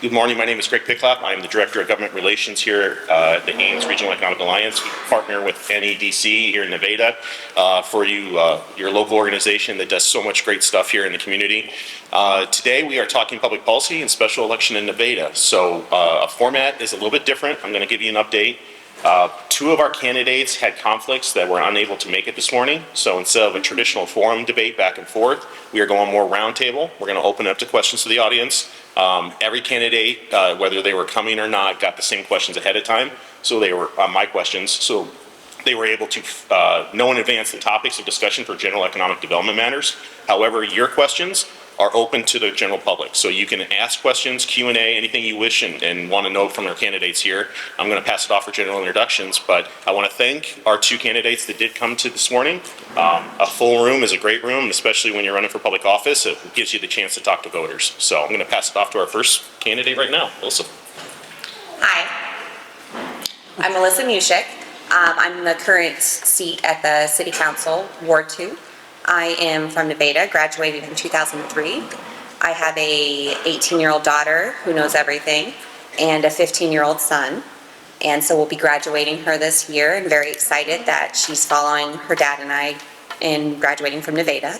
Good morning. My name is Greg Picklap. I am the Director of Government Relations here at the Ames Regional Economic Alliance. We partner with NEDC here in Nevada for you, your local organization that does so much great stuff here in the community. Today we are talking public policy and special election in Nevada. So a format is a little bit different. I'm going to give you an update. Two of our candidates had conflicts that were unable to make it this morning. So instead of a traditional forum debate back and forth, we are going more roundtable. We're going to open up to questions to the audience. Every candidate, whether they were coming or not, got the same questions ahead of time. So they were my questions. So they were able to know in advance the topics of discussion for general economic development matters. However, your questions are open to the general public. So you can ask questions, Q&A, anything you wish and want to know from our candidates here. I'm going to pass it off for general introductions, but I want to thank our two candidates that did come to this morning. A full room is a great room, especially when you're running for public office. It gives you the chance to talk to voters. So I'm going to pass it off to our first candidate right now, Melissa. Hi, I'm Melissa Muschick. I'm the current seat at the City Council, Ward 2. I am from Nevada, graduated in 2003. I have a 18-year-old daughter who knows everything and a 15-year-old son. And so we'll be graduating her this year, and very excited that she's following her dad and I in graduating from Nevada.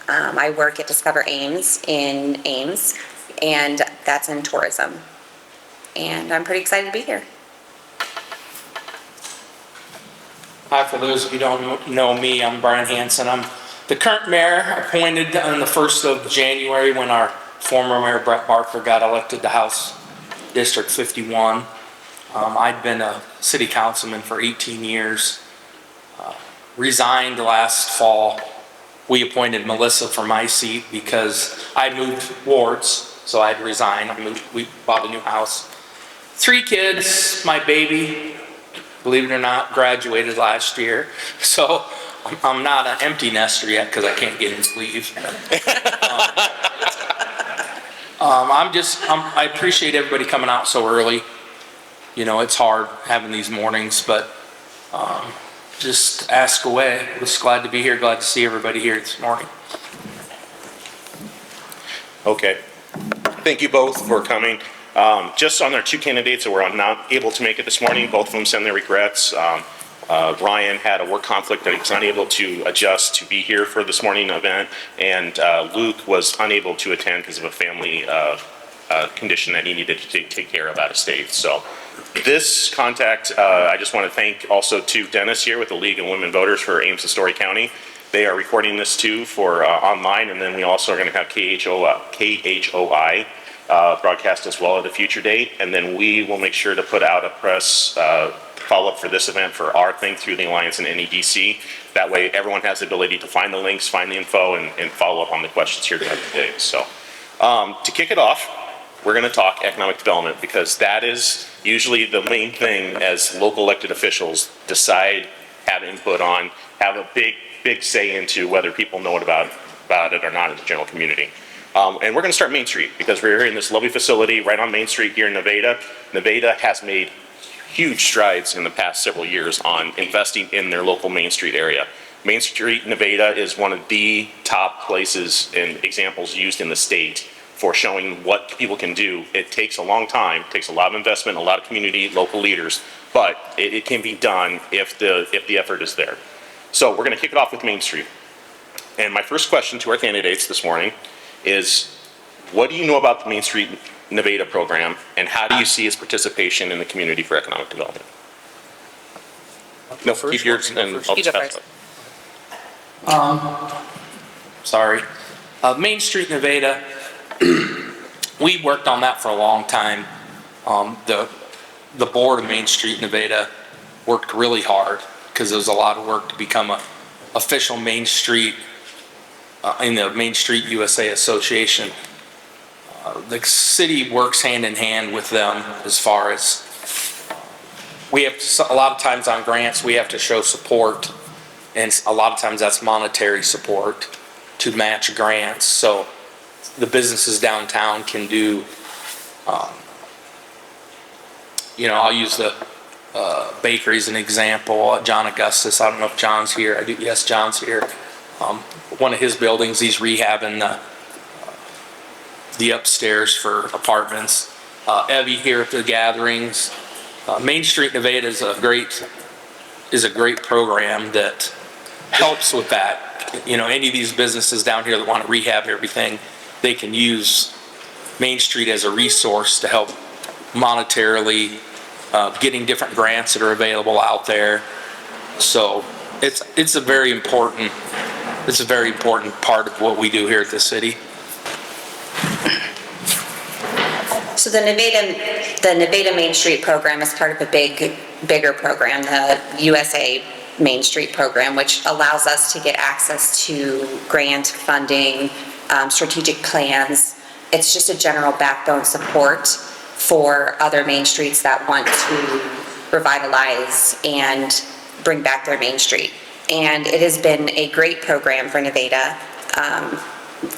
I work at Discover Ames in Ames, and that's in tourism. And I'm pretty excited to be here. Hi, for those of you who don't know me, I'm Brian Hanson. I'm the current mayor, appointed on the 1st of January when our former mayor Brett Barker got elected to House District 51. I'd been a city councilman for 18 years, resigned last fall. We appointed Melissa for my seat because I moved wards, so I'd resign. We bought a new house. 3 kids, my baby, believe it or not, graduated last year. So I'm not an empty nester yet because I can't get him to leave. I appreciate everybody coming out so early. You know, it's hard having these mornings, but just ask away. Just glad to be here. Glad to see everybody here this morning. Okay. Thank you both for coming. Just on our two candidates that were not able to make it this morning, both of them send their regrets. Brian had a work conflict that he was unable to adjust to be here for this morning event, and Luke was unable to attend because of a family condition that he needed to take care of out of state. So this contact, I just want to thank also to Dennis here with the League of Women Voters for Ames and Story County. They are recording this too for online, and then we also are going to have KHOI broadcast as well at a future date, and then we will make sure to put out a press follow-up for this event for our thing through the Alliance and NEDC. That way everyone has the ability to find the links, find the info, and follow up on the questions here today. So to kick it off, we're going to talk economic development because that is usually the main thing as local elected officials decide, have input on, have a big say into whether people know about it or not in the general community. And we're going to start Main Street because we're here in this lovely facility right on Main Street here in Nevada. Nevada has made huge strides in the past several years on investing in their local Main Street area. Main Street, Nevada is one of the top places and examples used in the state for showing what people can do. It takes a long time, it takes a lot of investment, a lot of community, local leaders, but it can be done if the effort is there. So we're going to kick it off with Main Street. And my first question to our candidates this morning is, what do you know about the Main Street Nevada program, and how do you see its participation in the community for economic development? No, keep yours, and I'll just pass it. Sorry. Main Street Nevada, we worked on that for a long time. The board of Main Street Nevada worked really hard because there was a lot of work to become an official Main Street in the Main Street USA Association. The city works hand in hand with them as far as we have to, a lot of times on grants we have to show support, and a lot of times that's monetary support to match grants. So the businesses downtown can do, you know, I'll use the bakery as an example. John Augustus, I don't know if John's here. Yes, John's here. One of his buildings, he's rehabbing the upstairs for apartments. Evie here at the gatherings. Main Street Nevada is a great program that helps with that. You know, any of these businesses down here that want to rehab everything, they can use Main Street as a resource to help monetarily, getting different grants that are available out there. So it's a very important part of what we do here at the city. So the Nevada Main Street program is part of a bigger program, the USA Main Street program, which allows us to get access to grant funding, strategic plans. It's just a general backbone support for other main streets that want to revitalize and bring back their main street. And it has been a great program for Nevada.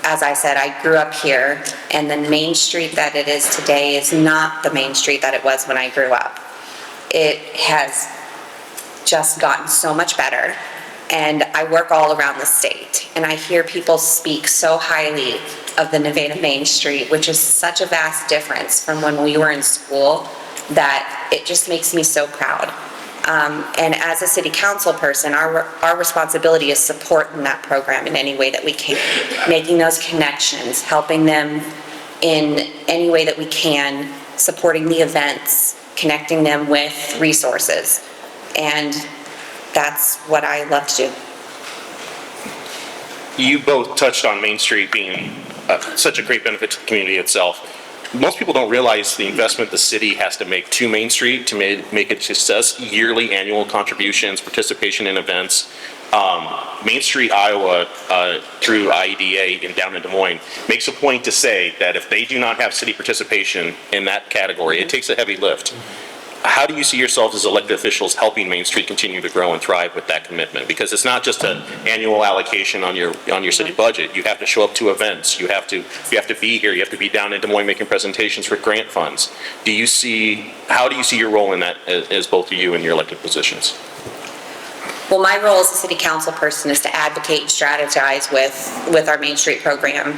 As I said, I grew up here, and the Main Street that it is today is not the Main Street that it was when I grew up. It has just gotten so much better, and I work all around the state, and I hear people speak so highly of the Nevada Main Street, which is such a vast difference from when we were in school, that it just makes me so proud. And as a city council person, our responsibility is supporting that program in any way that we can, making those connections, helping them in any way that we can, supporting the events, connecting them with resources. And that's what I love to do. You both touched on Main Street being such a great benefit to the community itself. Most people don't realize the investment the city has to make to Main Street to make it a success. Yearly annual contributions, participation in events. Main Street, Iowa, through IEDA and down in Des Moines, makes a point to say that if they do not have city participation in that category, it takes a heavy lift. How do you see yourselves as elected officials helping Main Street continue to grow and thrive with that commitment? Because it's not just an annual allocation on your city budget. You have to show up to events. You have to be here. You have to be down in Des Moines making presentations for grant funds. How do you see your role in that as both of you in your elected positions? Well, my role as a city council person is to advocate and strategize with our Main Street program,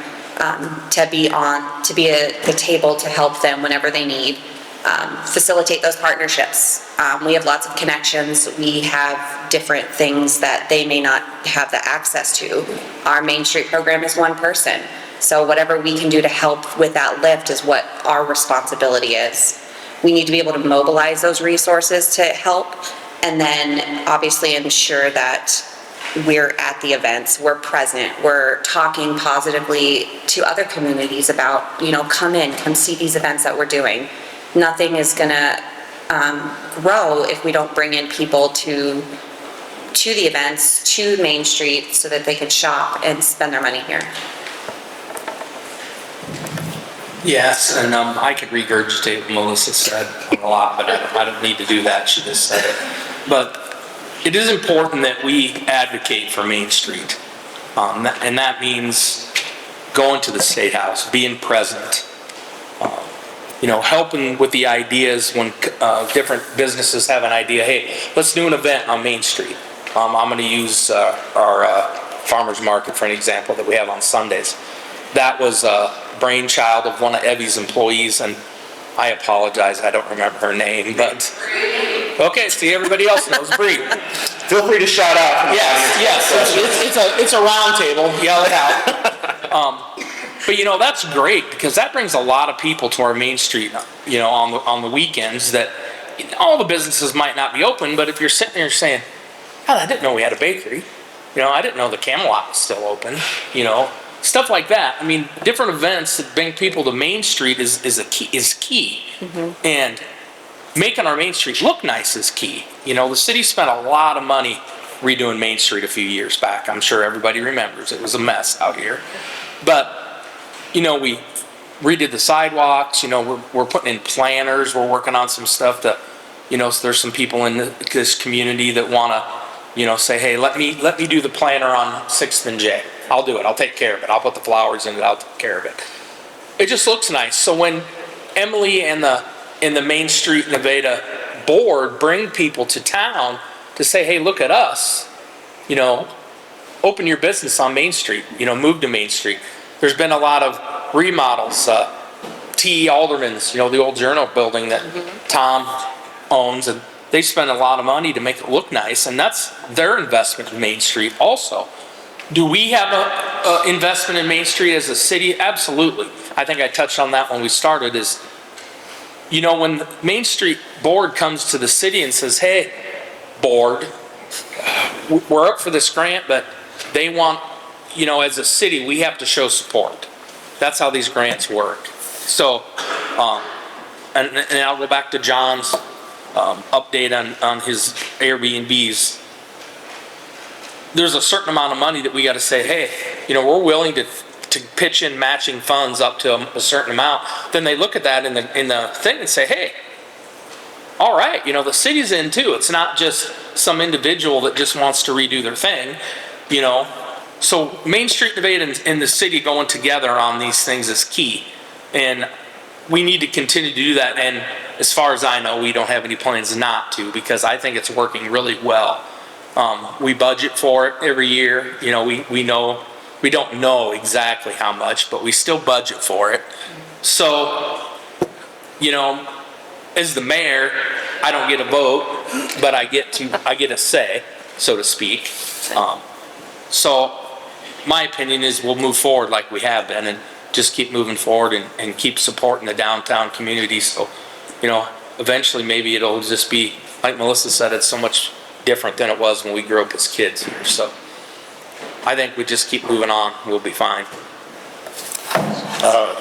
to be at the table to help them whenever they need. Facilitate those partnerships. We have lots of connections. We have different things that they may not have the access to. Our Main Street program is one person. So whatever we can do to help with that lift is what our responsibility is. We need to be able to mobilize those resources to help, and then obviously ensure that we're at the events, we're present, we're talking positively to other communities about, come see these events that we're doing. Nothing is gonna grow if we don't bring in people to the events, to Main Street, so that they can shop and spend their money here. Yes, and I could regurgitate what Melissa said a lot, but I don't need to do that. She just said it. But it is important that we advocate for Main Street, and that means going to the State House, being present. Helping with the ideas when different businesses have an idea. Hey, let's do an event on Main Street. I'm going to use our farmers market for an example that we have on Sundays. That was a brainchild of one of Evie's employees, and I apologize, I don't remember her name, but okay. See, everybody else knows Bree. Feel free to shout out. Yes. It's a round table. Yell it out. But that's great, because that brings a lot of people to our Main Street, on the weekends, that all the businesses might not be open, but if you're sitting there saying, God, I didn't know we had a bakery. I didn't know the Camelot was still open, stuff like that. I mean, different events that bring people to Main Street is key. Mm-hmm. And making our Main Street look nice is key. The city spent a lot of money redoing Main Street a few years back. I'm sure everybody remembers. It was a mess out here. But we redid the sidewalks, we're putting in planners, we're working on some stuff that, so there's some people in this community that want to, say, hey, let me do the planner on 6th and J. I'll do it. I'll take care of it. I'll put the flowers in it. I'll take care of it. It just looks nice. So when Emily and the Main Street Nevada board bring people to town to say, hey, look at us, open your business on Main Street, move to Main Street. There's been a lot of remodels. T. Alderman's, you know, the old Journal building that Tom owns, and they spend a lot of money to make it look nice, and that's their investment in Main Street also. Do we have a investment in Main Street as a city? Absolutely. I think I touched on that when we started is, you know, when the Main Street board comes to the city and says, hey, board, we're up for this grant, but they want, you know, as a city, we have to show support. That's how these grants work. So, and I'll go back to John's update on his Airbnbs. There's a certain amount of money that we got to say, hey, you know, we're willing to pitch in matching funds up to a certain amount. Then they look at that in the thing and say, hey, all right, you know, the city's in too. It's not just some individual that just wants to redo their thing, you know. So Main Street debate and the city going together on these things is key. And we need to continue to do that. And as far as I know, we don't have any plans not to, because I think it's working really well. We budget for it every year. You know, we know, we don't know exactly how much, but we still budget for it. So, you know, as the mayor, I don't get a vote, but I get a say, so to speak. So my opinion is we'll move forward like we have been and just keep moving forward and keep supporting the downtown community. So, you know, eventually maybe it'll just be, like Melissa said, it's so much different than it was when we grew up as kids here. So I think we just keep moving on. We'll be fine.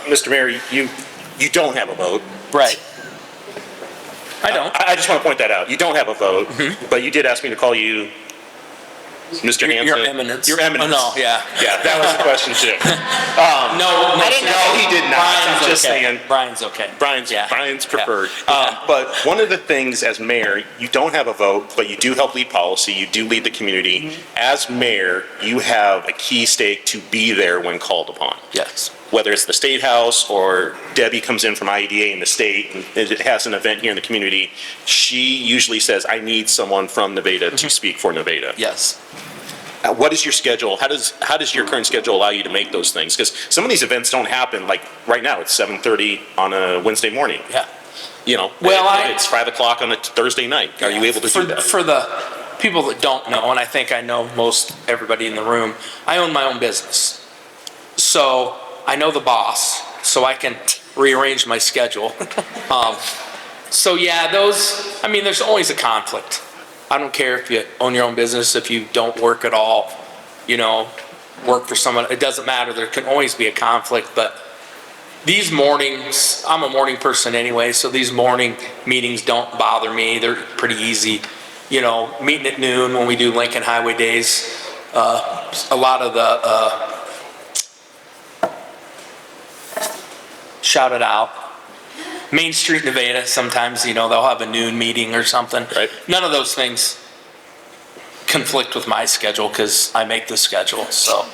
Mr. Mayor, you don't have a vote. Right. I don't. I just want to point that out. You don't have a vote, but you did ask me to call you Mr. Hanson. Your Eminence. Your Eminence. Oh, no, yeah. Yeah, that was the question too. No, I didn't know. No, he did not. Brian's I'm just okay. saying. Brian's okay. Brian's preferred. Yeah. But one of the things as mayor, you don't have a vote, but you do help lead policy. You do lead the community. As mayor, you have a key stake to be there when called upon. Yes. Whether it's the State House or Debbie comes in from IEDA in the state and it has an event here in the community, she usually says, I need someone from Nevada to speak for Nevada. Yes. What is your schedule? How does your current schedule allow you to make those things? Because some of these events don't happen, like right now, it's 7:30 on a Wednesday morning. Yeah. You know, Well, it's 5 o'clock on a Thursday night. Are you able to do that? For the people that don't know, and I think I know most everybody in the room, I own my own business. So I know the boss, so I can rearrange my schedule. So yeah, there's always a conflict. I don't care if you own your own business, if you don't work at all, you know, work for someone, it doesn't matter. There can always be a conflict, but these mornings, I'm a morning person anyway, so these morning meetings don't bother me. They're pretty easy. You know, meeting at noon when we do Lincoln Highway Days, a lot of the, shout it out. Main Street, Nevada, sometimes, you know, they'll have a noon meeting or something. Right. None of those things conflict with my schedule because I make the schedule, so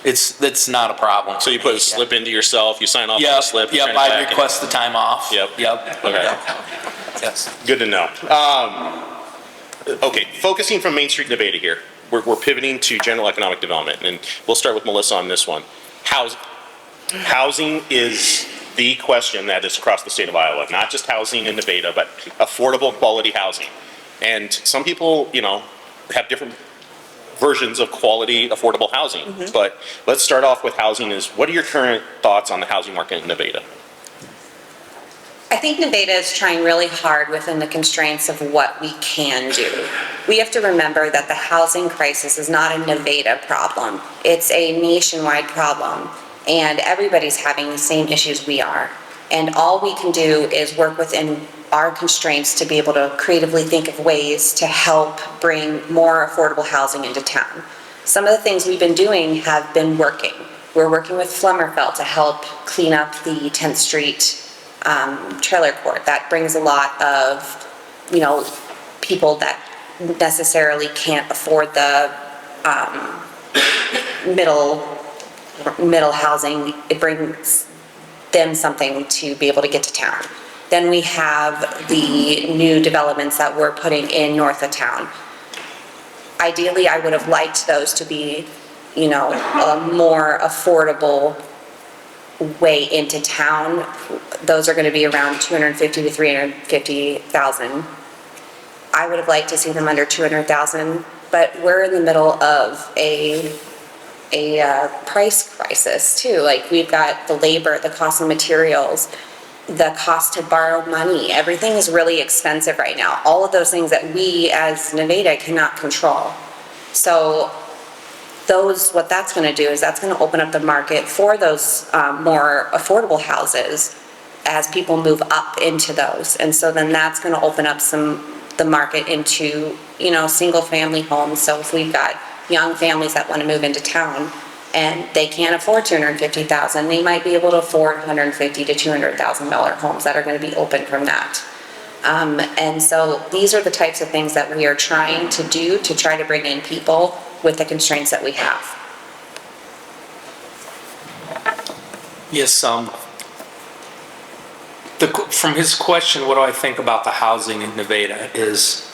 it's not a problem. So you put a slip into yourself, you sign off on the Yep, slip. you yep, turn it I back request the time off. Yep. Yep. Okay. Yep. Yes. Good to know. Okay, focusing from Main Street, Nevada here, we're pivoting to general economic development, and we'll start with Melissa on this one. Housing is the question that is across the state of Iowa, not just housing in Nevada, but affordable quality housing. And some people, you know, have different versions of quality affordable housing. But let's start off with housing. What are your current thoughts on the housing market in Nevada? I think Nevada is trying really hard within the constraints of what we can do. We have to remember that the housing crisis is not a Nevada problem. It's a nationwide problem, and everybody's having the same issues we are. And all we can do is work within our constraints to be able to creatively think of ways to help bring more affordable housing into town. Some of the things we've been doing have been working. We're working with Flummerfeld to help clean up the 10th Street trailer court. That brings a lot of, you know, people that necessarily can't afford the middle housing. It brings them something to be able to get to town. Then we have the new developments that we're putting in north of town. Ideally, I would have liked those to be, you know, a more affordable way into town. those are going to be around 250 to 350,000. I would have liked to see them under 200,000, but we're in the middle of a price crisis too. Like, we've got the labor, the cost of materials, the cost to borrow money. Everything is really expensive right now. All of those things that we as Nevada cannot control. So what that's going to do is that's going to open up the market for those more affordable houses as people move up into those. And so then that's going to open up the market into, single family homes. So if we've got young families that want to move into town and they can't afford 250,000, they might be able to afford $150,000 to $200,000 homes that are going to be open from that. And so these are the types of things that we are trying to do to try to bring in people with the constraints that we have. Yes, from his question, what do I think about the housing in Nevada is,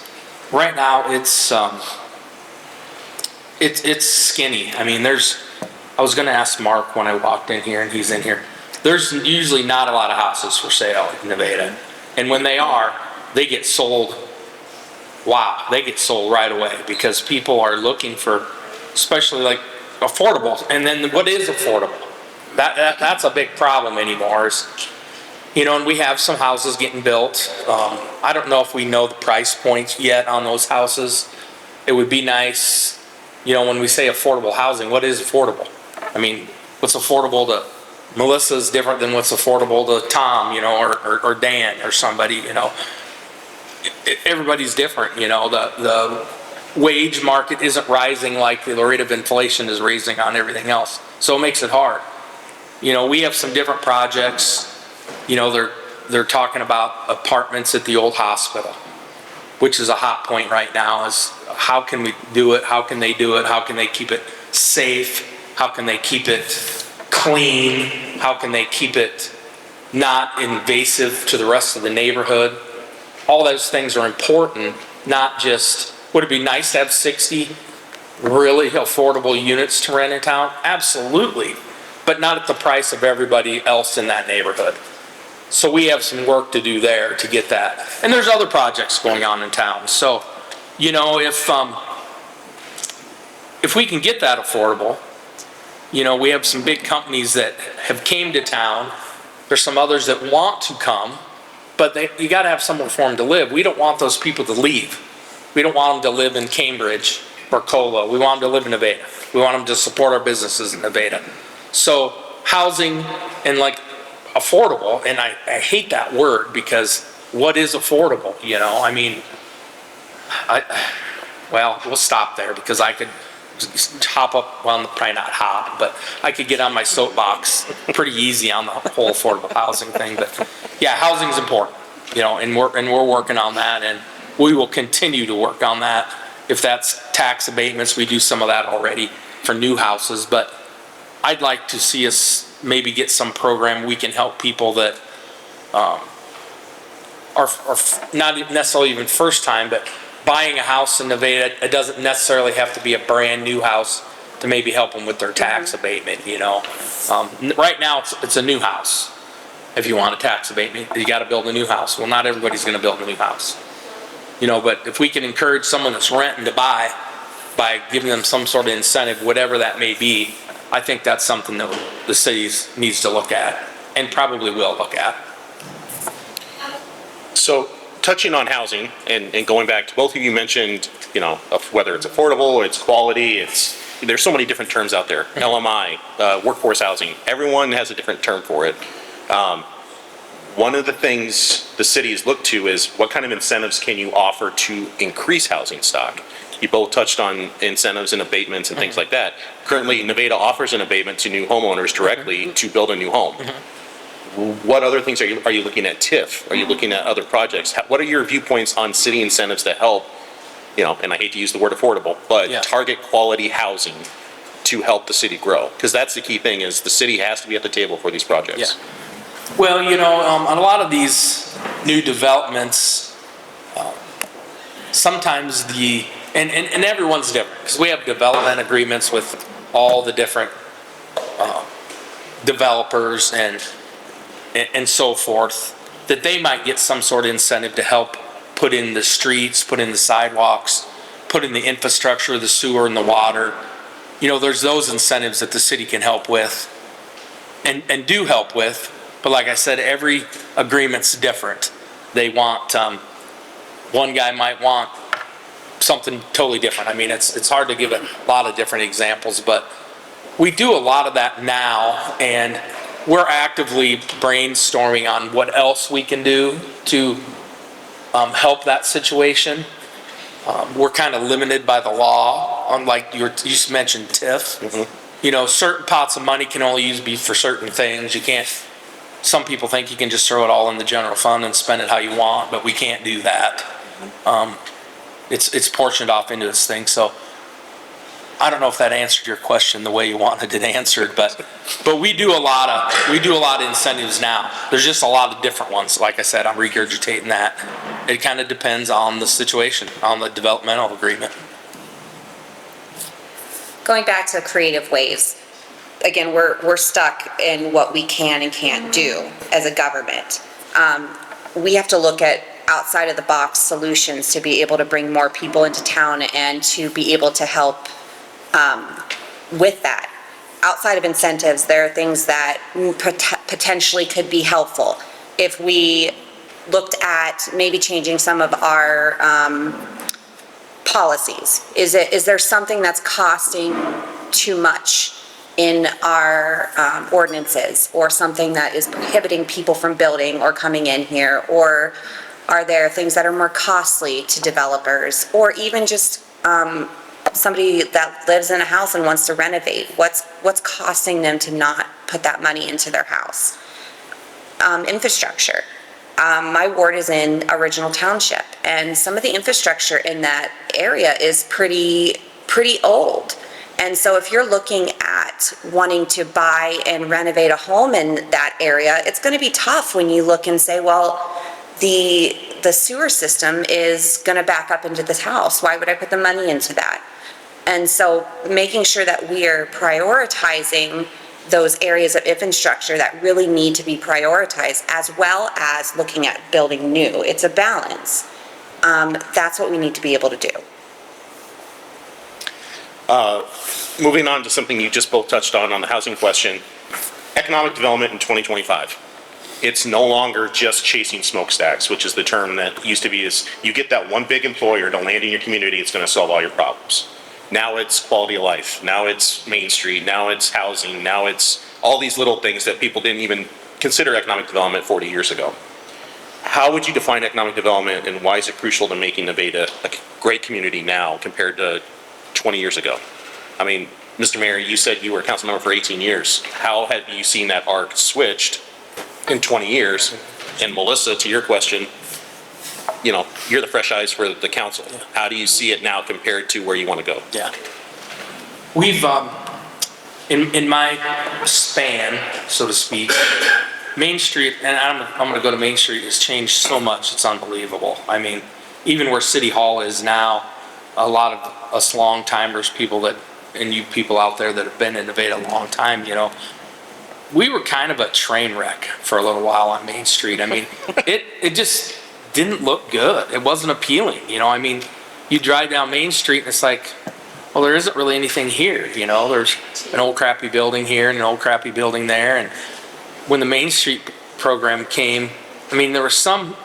right now it's skinny. I mean, I was gonna ask Mark when I walked in here, and he's in here. There's usually not a lot of houses for sale in Nevada. And when they are, they get sold. Wow, they get sold right away because people are looking for, especially like affordable. And then what is affordable? That's a big problem anymore. And we have some houses getting built. I don't know if we know the price points yet on those houses. It would be nice, when we say affordable housing, what is affordable? I mean, what's affordable to Melissa is different than what's affordable to Tom, or Dan or somebody, Everybody's different, the wage market isn't rising like the rate of inflation is raising on everything else. So it makes it hard. We have some different projects. They're talking about apartments at the old hospital, which is a hot point right now, is how can we do it? How can they do it? How can they keep it safe? How can they keep it clean? How can they keep it not invasive to the rest of the neighborhood? All those things are important, not just, would it be nice to have 60 really affordable units to rent in town? Absolutely, but not at the price of everybody else in that neighborhood. So we have some work to do there to get that. And there's other projects going on in town. So, if we can get that affordable, we have some big companies that have came to town. There's some others that want to come, but you got to have somewhere for them to live. We don't want those people to leave. We don't want them to live in Cambridge or Cola. We want them to live in Nevada. We want them to support our businesses in Nevada. So housing and affordable, and I hate that word because what is affordable? I mean, we'll stop there because I could hop up, probably not hop, but I could get on my soapbox pretty easy on the whole affordable housing thing. But yeah, housing's important, and we're working on that, and we will continue to work on that. If that's tax abatements, we do some of that already for new houses, but I'd like to see us maybe get some program we can help people that are not necessarily even first time, but buying a house in Nevada. It doesn't necessarily have to be a brand new house to maybe help them with their tax abatement. Right now it's a new house. If you want a tax abatement, you got to build a new house. Well, not everybody's going to build a new house, but if we can encourage someone that's renting to buy by giving them some sort of incentive, whatever that may be, I think that's something that the city needs to look at and probably will look at. So touching on housing and going back to both of you mentioned, whether it's affordable or it's quality, there's so many different terms out there. LMI, workforce housing, everyone has a different term for it. One of the things the cities look to is what kind of incentives can you offer to increase housing stock? You both touched on incentives and abatements and things like that. Currently, Nevada offers an abatement to new homeowners directly to build a new home. What other things are you looking at TIF? Are you looking at other projects? What are your viewpoints on city incentives that help, and I hate to use the word affordable, but target quality housing to help the city grow? Because that's the key thing, is the city has to be at the table for these projects. Yeah. Well, on a lot of these new developments, sometimes and everyone's different, because we have development agreements with all the different developers, and and so forth, that they might get some sort of incentive to help put in the streets, put in the sidewalks, put in the infrastructure, the sewer and the water. There's those incentives that the city can help with and do help with. But like I said, every agreement's different. They want, one guy might want something totally different. I mean, it's hard to give a lot of different examples, but we do a lot of that now, and we're actively brainstorming on what else we can do to help that situation. We're kind of limited by the law, unlike you just mentioned TIF. Mm-hmm. Certain pots of money can only be for certain things. You can't, some people think you can just throw it all in the general fund and spend it how you want, but we can't do that. It's portioned off into this thing, so I don't know if that answered your question the way you wanted it answered, but we do a lot of incentives now. There's just a lot of different ones. Like I said, I'm regurgitating that. It kind of depends on the situation, on the developmental agreement. Going back to creative ways, again, we're stuck in what we can and can't do as a government. We have to look at outside of the box solutions to be able to bring more people into town and to be able to help with that. Outside of incentives, there are things that potentially could be helpful. If we looked at maybe changing some of our policies, is there something that's costing too much in our ordinances, or something that is prohibiting people from building or coming in here? Or are there things that are more costly to developers, or even just somebody that lives in a house and wants to renovate? What's costing them to not put that money into their house? Infrastructure. My ward is in Original Township, and some of the infrastructure in that area is pretty old. And so if you're looking at wanting to buy and renovate a home in that area, it's going to be tough when you look and say, well, the sewer system is going to back up into this house. Why would I put the money into that? And so making sure that we are prioritizing those areas of infrastructure that really need to be prioritized, as well as looking at building new. It's a balance. That's what we need to be able to do. Moving on to something you just both touched on the housing question, economic development in 2025. It's no longer just chasing smokestacks, which is the term that used to be is you get that one big employer to land in your community, it's going to solve all your problems. Now it's quality of life. Now it's Main Street. Now it's housing. Now it's all these little things that people didn't even consider economic development 40 years ago. How would you define economic development, and why is it crucial to making Nevada a great community now compared to 20 years ago? I mean, Mr. Mayor, you said you were a council member for 18 years. How have you seen that arc switched in 20 years? And Melissa, to your question, you're the fresh eyes for the council. How do you see it now compared to where you want to go? Yeah. We've, in my span, so to speak, Main Street, and I'm going to go to Main Street, has changed so much, it's unbelievable. I mean, even where City Hall is now, a lot of us long timers, and you people out there that have been in Nevada a long time, we were kind of a train wreck for a little while on Main Street. I mean, it just didn't look good. It wasn't appealing. I mean, you drive down Main Street and it's like, well, there isn't really anything here. There's an old crappy building here and an old crappy building there. And when the Main Street program came, I mean, there were some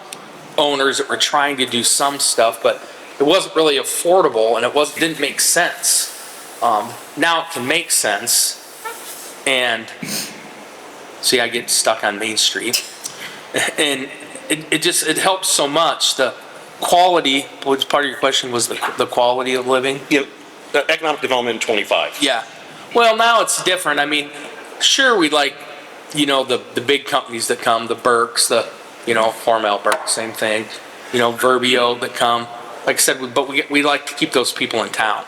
owners that were trying to do some stuff, but it wasn't really affordable, and it didn't make sense. Now it can make sense. And see, I get stuck on Main Street, and it helps so much. The quality, which part of your question was the quality of living? Yeah, economic development in 25. Yeah. Well, now it's different. I mean, sure, we like, the big companies that come, the Burks, Hormel Burke, same thing, Verbio that come. Like I said, but we like to keep those people in town.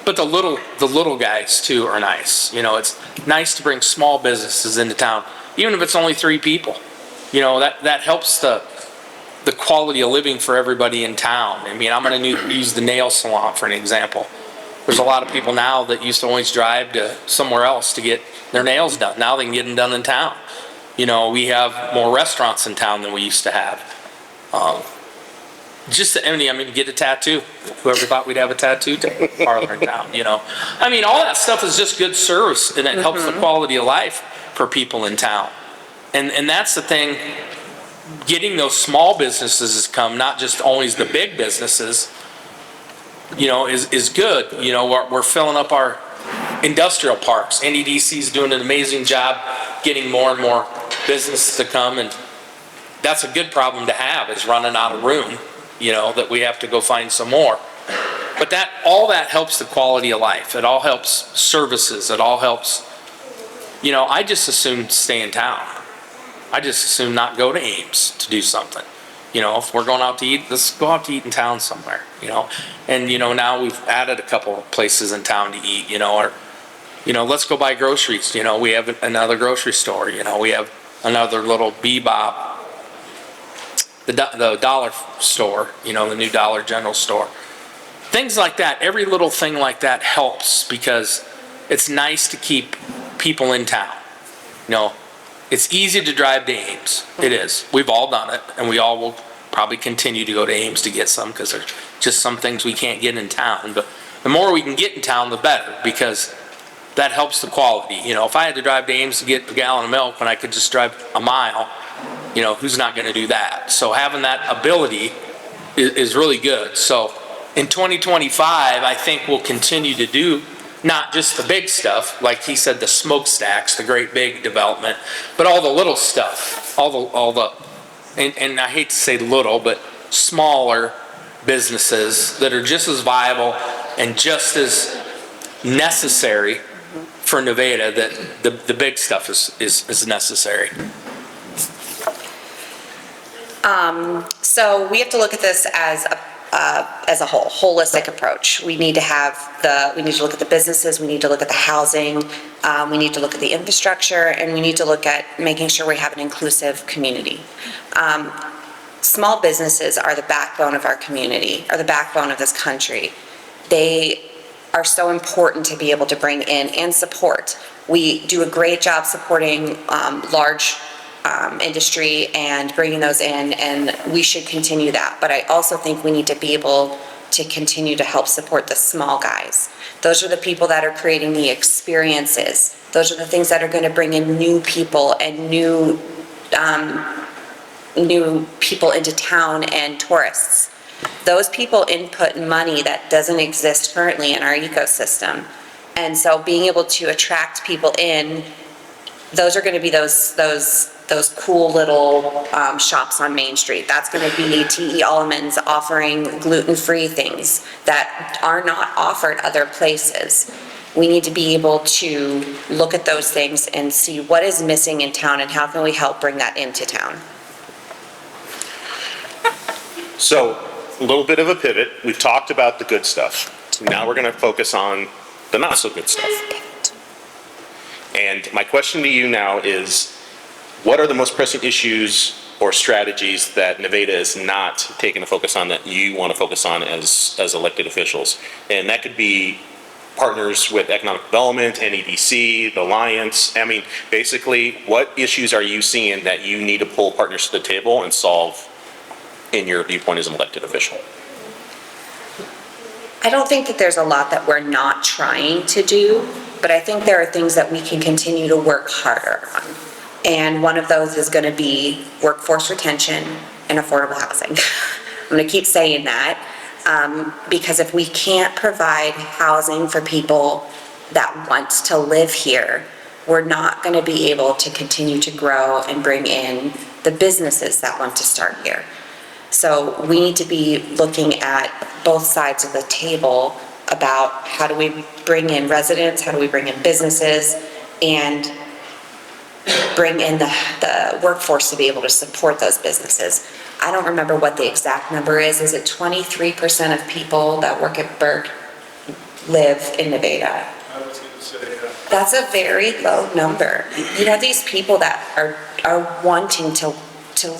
But the little guys too are nice. It's nice to bring small businesses into town, even if it's only 3 people. That helps the quality of living for everybody in town. I mean, I'm going to use the nail salon for an example. There's a lot of people now that used to always drive to somewhere else to get their nails done. Now they can get them done in town. You know, we have more restaurants in town than we used to have. I mean, get a tattoo. Whoever thought we'd have a tattoo parlor in town, you know. I mean, all that stuff is just good service, and it helps the quality of life for people in town. And that's the thing, getting those small businesses to come, not just always the big businesses, you know, is good. You know, we're filling up our industrial parks. NEDC's doing an amazing job getting more and more business to come, and that's a good problem to have, is running out of room, you know, that we have to go find some more. But all that helps the quality of life. It all helps services. It all helps, you know, I just assume stay in town. I just assume not go to Ames to do something. You know, if we're going out to eat, let's go out to eat in town somewhere, you know. And, you know, now we've added a couple of places in town to eat, you know, or, you know, let's go buy groceries. You know, we have another grocery store, you know, we have another little Bebop, the dollar store, you know, the new Dollar General store. Things like that, every little thing like that helps, because it's nice to keep people in town. You know, it's easy to drive to Ames. It is. We've all done it, and we all will probably continue to go to Ames to get some, because there's just some things we can't get in town. But the more we can get in town, the better, because that helps the quality. You know, if I had to drive to Ames to get a gallon of milk when I could just drive a mile, you know, who's not going to do that? So having that ability is really good. So in 2025, I think we'll continue to do not just the big stuff, like he said, the smokestacks, the great big development, but all the little stuff, all the, and I hate to say little, but smaller businesses that are just as viable and just as necessary for Nevada, that the big stuff is necessary. So we have to look at this as a whole, holistic approach. We need to look at the businesses, we need to look at the housing, we need to look at the infrastructure, and we need to look at making sure we have an inclusive community. Small businesses are the backbone of our community, are the backbone of this country. They are so important to be able to bring in and support. We do a great job supporting large industry and bringing those in, and we should continue that. But I also think we need to be able to continue to help support the small guys. Those are the people that are creating the experiences. Those are the things that are going to bring in new people and new people into town and tourists. Those people input money that doesn't exist currently in our ecosystem. And so being able to attract people in, those are going to be those cool little shops on Main Street. That's going to be T.E. Allman's offering gluten-free things that are not offered other places. We need to be able to look at those things and see what is missing in town and how can we help bring that into town. So, a little bit of a pivot. We've talked about the good stuff. Now we're going to focus on the not so good stuff. And my question to you now is, what are the most pressing issues or strategies that Nevada is not taking a focus on that you want to focus on as elected officials? And that could be partners with economic development, NEDC, the Alliance. I mean, basically, what issues are you seeing that you need to pull partners to the table and solve in your viewpoint as an elected official? I don't think that there's a lot that we're not trying to do, but I think there are things that we can continue to work harder on. And one of those is going to be workforce retention and affordable housing. I'm going to keep saying that because if we can't provide housing for people that want to live here, we're not going to be able to continue to grow and bring in the businesses that want to start here. So we need to be looking at both sides of the table about how do we bring in residents, how do we bring in businesses, and bring in the workforce to be able to support those businesses. I don't remember what the exact number is. Is it 23% of people that work at Burke live in Nevada? I was going to say, yeah. That's a very low number. You know, these people that are wanting to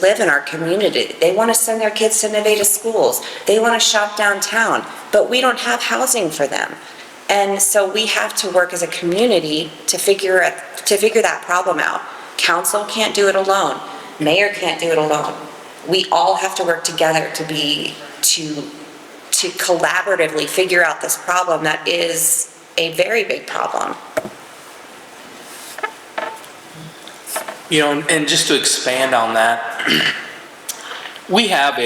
live in our community. They want to send their kids to Nevada schools. They want to shop downtown, but we don't have housing for them. And so we have to work as a community to figure that problem out. Council can't do it alone. Mayor can't do it alone. We all have to work together to collaboratively figure out this problem that is a very big problem. You know, and just to expand on that, we have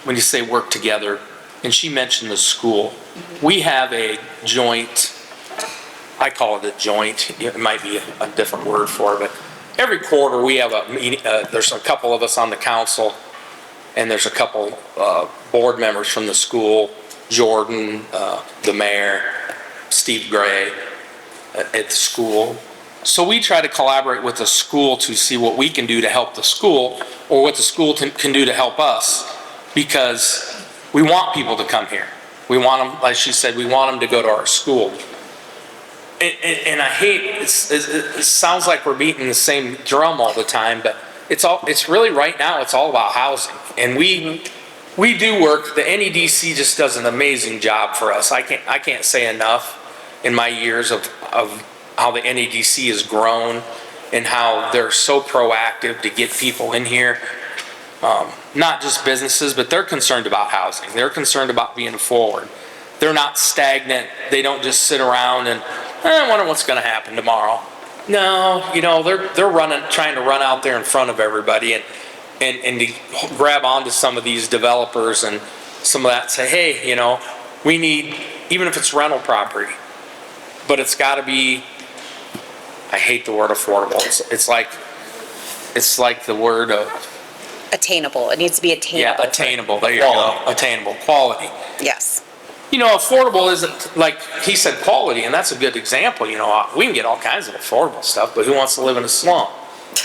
when you say work together, and she mentioned the school, we have a joint, I call it a joint, it might be a different word for it, but every quarter we have a meeting, there's a couple of us on the council, and there's a couple board members from the school, Jordan, the mayor, Steve Gray at the school. So we try to collaborate with the school to see what we can do to help the school, or what the school can do to help us, because we want people to come here. We want them, like she said, we want them to go to our school. And I hate, it sounds like we're beating the same drum all the time, but it's really right now, it's all about housing. And we do work, the NEDC just does an amazing job for us. I can't say enough in my years of how the NEDC has grown and how they're so proactive to get people in here. Not just businesses, but they're concerned about housing. They're concerned about being forward. They're not stagnant. They don't just sit around and, I wonder what's gonna happen tomorrow. No, you know, they're trying to run out there in front of everybody and to grab onto some of these developers and some of that, say, hey, you know, we need, even if it's rental property, but it's gotta be, I hate the word affordable. It's like the word of, Attainable. It needs to be attainable. yeah, attainable. There you go. Attainable. Quality. Yes. You know, affordable isn't, like he said, quality, and that's a good example. You know, we can get all kinds of affordable stuff, but who wants to live in a slum?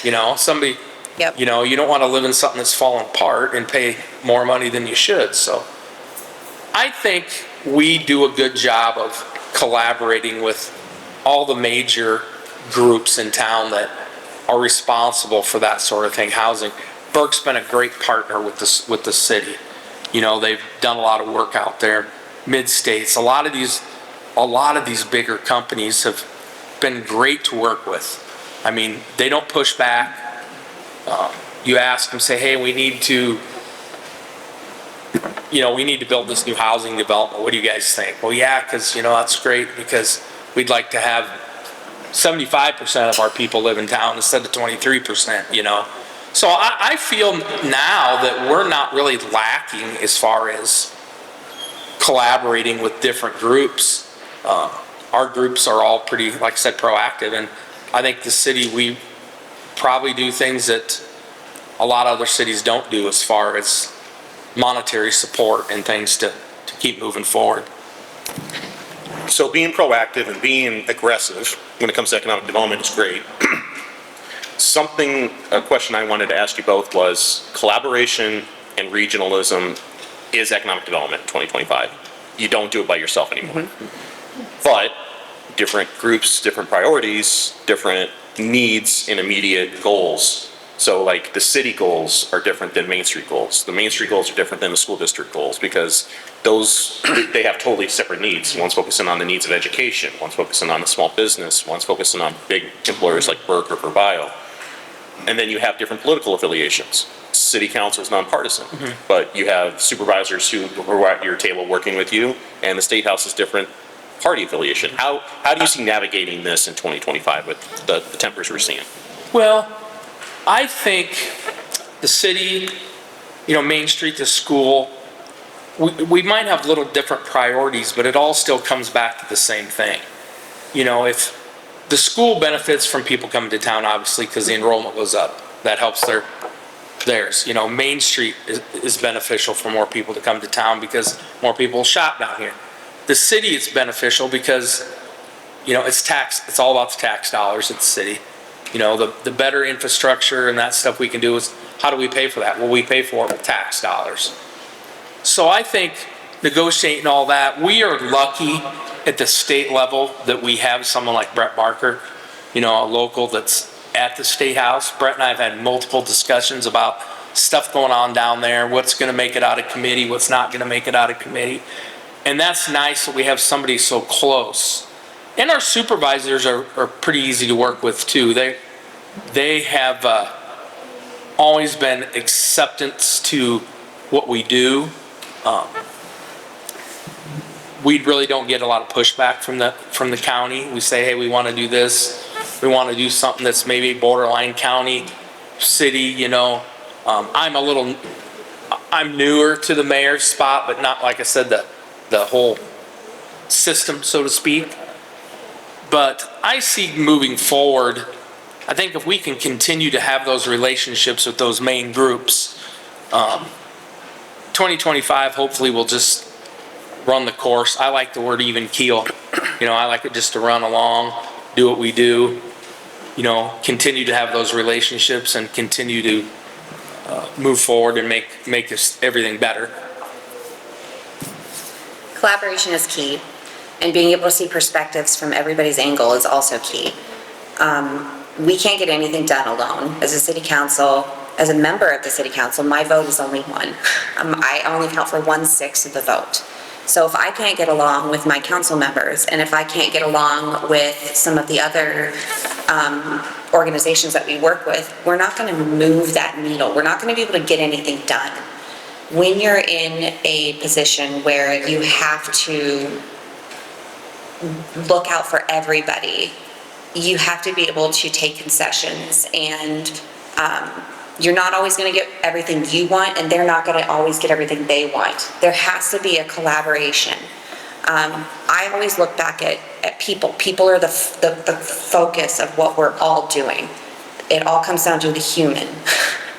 You know, somebody, Yep. you know, you don't want to live in something that's falling apart and pay more money than you should. So I think we do a good job of collaborating with all the major groups in town that are responsible for that sort of thing, housing. Burke's been a great partner with the city. You know, they've done a lot of work out there. Mid-states, a lot of these bigger companies have been great to work with. I mean, they don't push back. You ask them, say, hey, we need to build this new housing development. What do you guys think? Well, yeah, because, you know, that's great, because we'd like to have 75% of our people live in town instead of 23%, you know. So I feel now that we're not really lacking as far as collaborating with different groups. Our groups are all pretty, like I said, proactive, and I think the city, we probably do things that a lot of other cities don't do as far as monetary support and things to keep moving forward. So being proactive and being aggressive when it comes to economic development is great. A question I wanted to ask you both was, collaboration and regionalism is economic development in 2025. You don't do it by yourself anymore. But different groups, different priorities, different needs and immediate goals. So like the city goals are different than Main Street goals. The Main Street goals are different than the school district goals, because they have totally separate needs. One's focusing on the needs of education, one's focusing on the small business, one's focusing on big employers like Burke or Bio. And then you have different political affiliations. City council is nonpartisan, but you have supervisors who are at your table working with you, and the state house is different party affiliation. How do you see navigating this in 2025 with the tempers we're seeing? Well, I think the city, you know, Main Street, the school, we might have little different priorities, but it all still comes back to the same thing. You know, if the school benefits from people coming to town, obviously, because the enrollment goes up. That helps theirs. You know, Main Street is beneficial for more people to come to town because more people shop down here. The city is beneficial because, you know, it's all about the tax dollars at the city. You know, the better infrastructure and that stuff we can do is, how do we pay for that? Well, we pay for it with tax dollars. So I think negotiating all that, we are lucky at the state level that we have someone like Brett Barker, you know, a local that's at the State House. Brett and I have had multiple discussions about stuff going on down there, what's going to make it out of committee, what's not going to make it out of committee. And that's nice that we have somebody so close. And our supervisors are pretty easy to work with too. they have always been acceptance to what we do. We really don't get a lot of pushback from the county. We say, hey, we want to do this. We want to do something that's maybe borderline county, city, you know. I'm newer to the mayor's spot, but not, like I said, the whole system, so to speak. But I see moving forward, I think if we can continue to have those relationships with those main groups, 2025 hopefully will just run the course. I like the word even keel. You know, I like it just to run along, do what we do, you know, continue to have those relationships and continue to move forward and make this everything better. Collaboration is key, and being able to see perspectives from everybody's angle is also key. We can't get anything done alone. As a city council, as a member of the city council, my vote is only one. I only count for 1/6 of the vote. So if I can't get along with my council members, and if I can't get along with some of the other organizations that we work with, we're not going to move that needle. We're not going to be able to get anything done. When you're in a position where you have to look out for everybody, you have to be able to take concessions, and you're not always going to get everything you want, and they're not going to always get everything they want. There has to be a collaboration. I always look back at people. People are the focus of what we're all doing. It all comes down to the human.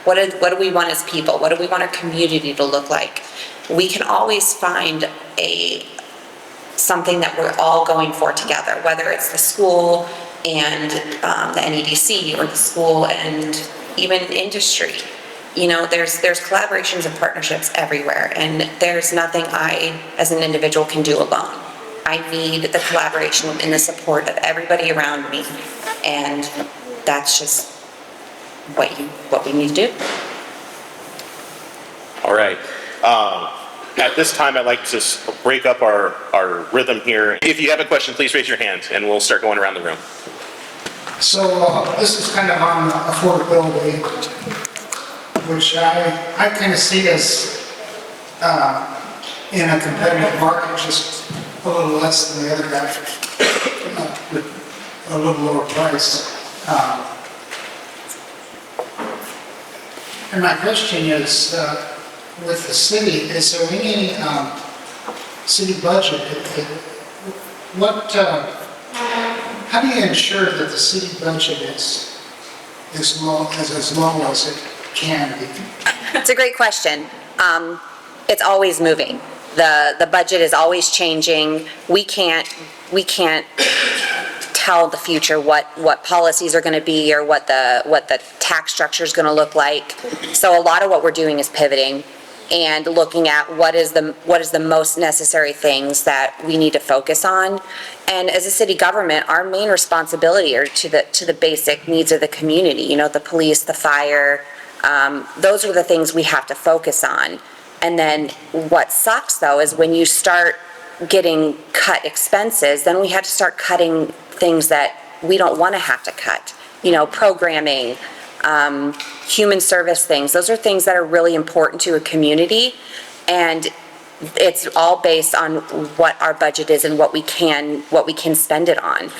What do we want as people? What do we want our community to look like? We can always find something that we're all going for together, whether it's the school and the NEDC, or the school and even industry. You know, there's collaborations and partnerships everywhere, and there's nothing I, as an individual, can do alone. I need the collaboration and the support of everybody around me, and that's just what we need to do. All right. At this time, I'd like to break up our rhythm here. If you have a question, please raise your hand, and we'll start going around the room. So this is kind of on affordability, which I kind of see as in a competitive market, just a little less than the other guy, a little lower price. And my question is, with the city, is there any city budget? How do you ensure that the city budget is as low as it can be? It's a great question. It's always moving. The budget is always changing. We can't tell the future what policies are going to be, or what the tax structure is going to look like. So a lot of what we're doing is pivoting and looking at what is the most necessary things that we need to focus on. And as a city government, our main responsibility are to the basic needs of the community. You know, the police, the fire. Those are the things we have to focus on. And then what sucks, though, is when you start getting cut expenses, then we have to start cutting things that we don't want to have to cut. You know, programming, human service things. Those are things that are really important to a community, and it's all based on what our budget is and what we can spend it on.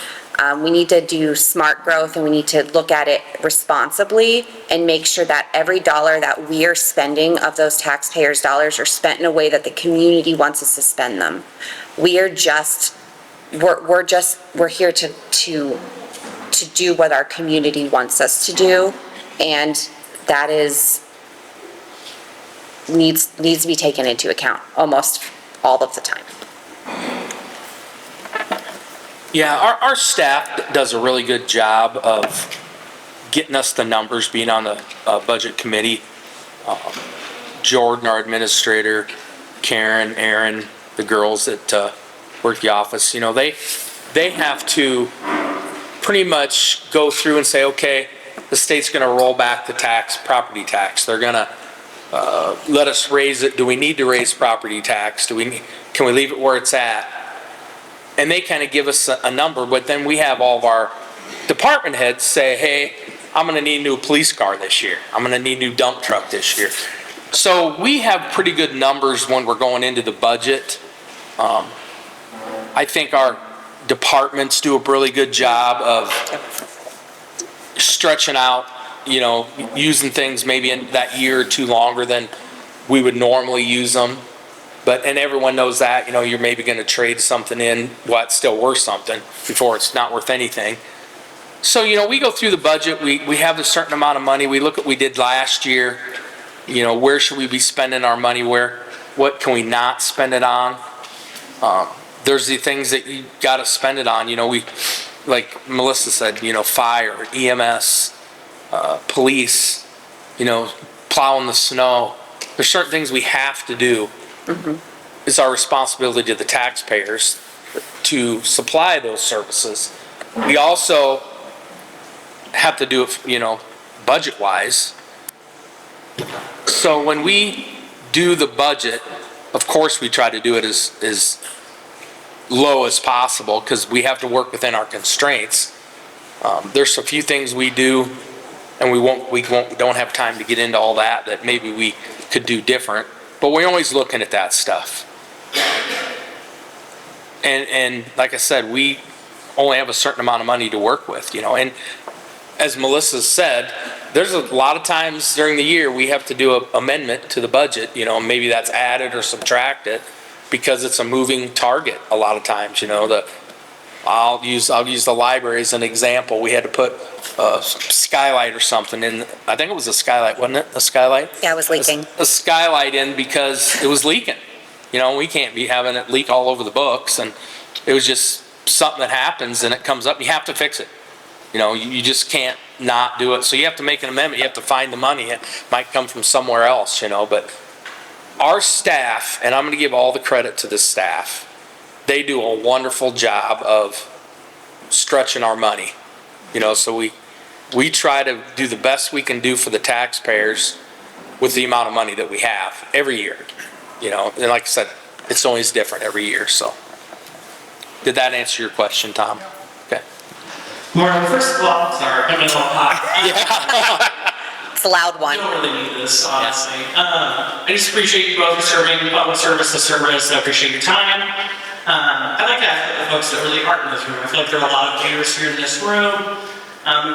We need to do smart growth, and we need to look at it responsibly and make sure that every dollar that we are spending of those taxpayers' dollars are spent in a way that the community wants us to spend them. We're here to do what our community wants us to do, and that needs to be taken into account almost all of the time. Yeah, our staff does a really good job of getting us the numbers, being on the budget committee. Jordan, our administrator, Karen, Aaron, the girls that work the office, you know, they have to pretty much go through and say, okay, the state's going to roll back the property tax. They're going to let us raise it. Do we need to raise property tax? Can we leave it where it's at? And they kind of give us a number, but then we have all of our department heads say, hey, I'm gonna need a new police car this year. I'm gonna need a new dump truck this year. So we have pretty good numbers when we're going into the budget. I think our departments do a really good job of stretching out, you know, using things maybe in that year or two longer than we would normally use them. And everyone knows that, you know, you're maybe going to trade something in, well, it's still worth something before it's not worth anything. So, you know, we go through the budget, we have a certain amount of money, we look at what we did last year, you know, where should we be spending our money, what can we not spend it on? There's the things that you got to spend it on, you know, like Melissa said, you know, fire, EMS, police, you know, plowing the snow. There's certain things we have to do. It's our responsibility to the taxpayers to supply those services. We also have to do it, you know, budget-wise. So when we do the budget, of course we try to do it as low as possible because we have to work within our constraints. There's a few things we do, and we don't have time to get into all that maybe we could do different. But we're always looking at that stuff. And like I said, we only have a certain amount of money to work with, you know. And as Melissa said, there's a lot of times during the year we have to do an amendment to the budget, you know, maybe that's added or subtracted because it's a moving target a lot of times, you know. I'll use the library as an example. We had to put a skylight or something in. I think it was a skylight, wasn't it? A skylight? Yeah, it was leaking. A skylight in because it was leaking. You know, we can't be having it leak all over the books, and it was just something that happens and it comes up. You have to fix it. You know, you just can't not do it. So you have to make an amendment. You have to find the money. It might come from somewhere else, you know. But our staff, and I'm going to give all the credit to the staff, they do a wonderful job of stretching our money. You know, so we try to do the best we can do for the taxpayers with the amount of money that we have every year. You know, and like I said, it's always different every year. So did that answer your question, Tom? Okay. Mark, first of all, sorry, I'm a little hot. It's a loud one. I don't really need this, honestly. I just appreciate you both serving public service to service. I appreciate your time. I'd like to ask the folks that really aren't in this room. I feel like there are a lot of leaders here in this room.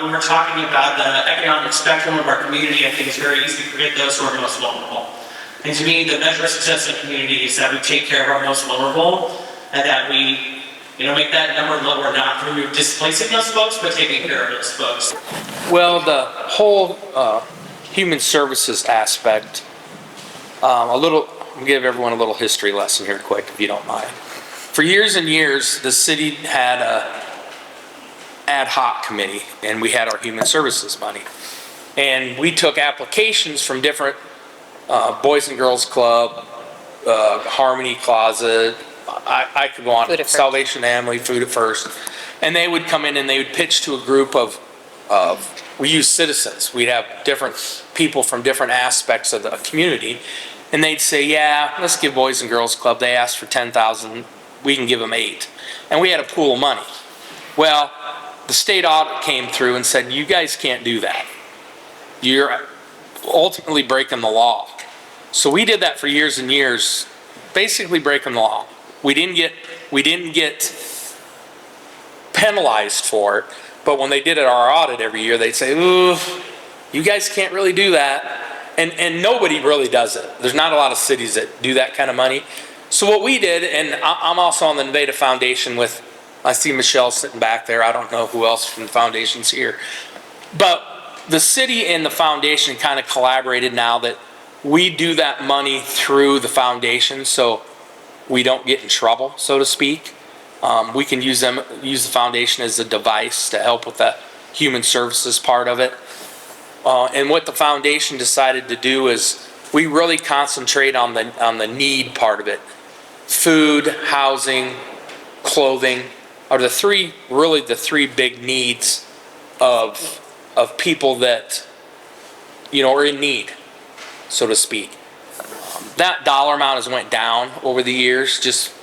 When we're talking about the economic spectrum of our community, I think it's very easy to forget those who are most vulnerable. And to me, the measure of success in community is that we take care of our most vulnerable and that we, you know, make that number lower, not through displacing those folks, but taking care of those folks. Well, the whole human services aspect, I'll give everyone a little history lesson here quick, if you don't mind. For years and years, the city had a ad hoc committee, and we had our human services money. And we took applications from different Boys and Girls Club, Harmony Closet, I could go on, Food at First. Salvation Family, Food at First. And they would come in and they would pitch to a group of we use citizens. We'd have different people from different aspects of the community. And they'd say, yeah, let's give Boys and Girls Club, they asked for 10,000, we can give them 8. And we had a pool of money. Well, the state audit came through and said, you guys can't do that. You're ultimately breaking the law. So we did that for years and years, basically breaking the law. We didn't get penalized for it, but when they did our audit every year, they'd say, ooh, you guys can't really do that. And nobody really does it. There's not a lot of cities that do that kind of money. So what we did, and I'm also on the Nevada Foundation with, I see Michelle sitting back there. I don't know who else from the foundation's here. But the city and the foundation kind of collaborated now that we do that money through the foundation so we don't get in trouble, so to speak. We can use the foundation as a device to help with the human services part of it. And what the foundation decided to do is we really concentrate on the need part of it. Food, housing, clothing are the three big needs of people that, you know, are in need, so to speak. That dollar amount has went down over the years just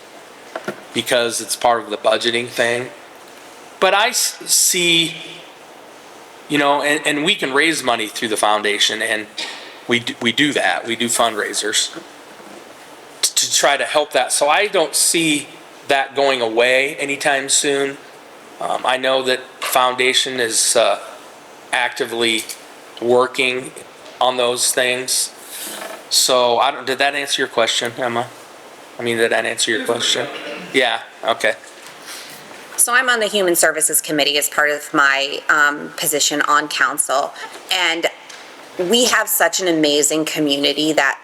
because it's part of the budgeting thing. But I see and we can raise money through the foundation, and we do that. We do fundraisers to try to help that. So I don't see that going away anytime soon. I know that foundation is actively working on those things. So did that answer your question, Emma? Did that answer your question? Yeah, okay. So I'm on the Human Services Committee as part of my position on council. And we have such an amazing community that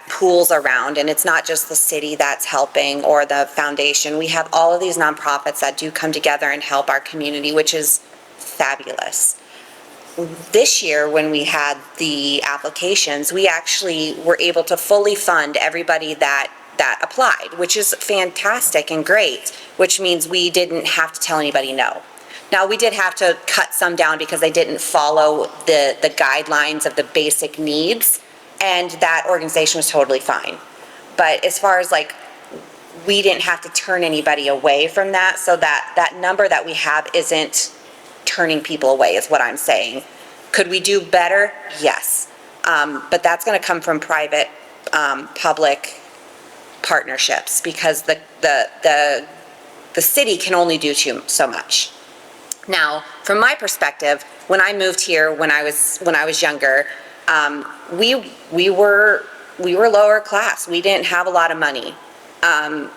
pools around, and it's not just the city that's helping or the foundation. We have all of these nonprofits that do come together and help our community, which is fabulous. This year, when we had the applications, we actually were able to fully fund everybody that applied, which is fantastic and great, which means we didn't have to tell anybody no. Now, we did have to cut some down because they didn't follow the guidelines of the basic needs, and that organization was totally fine. But as far as we didn't have to turn anybody away from that, so that number that we have isn't turning people away, is what I'm saying. Could we do better? Yes. But that's going to come from private, public partnerships, because the city can only do so much. Now, from my perspective, when I moved here when I was younger, we were lower class. We didn't have a lot of money, and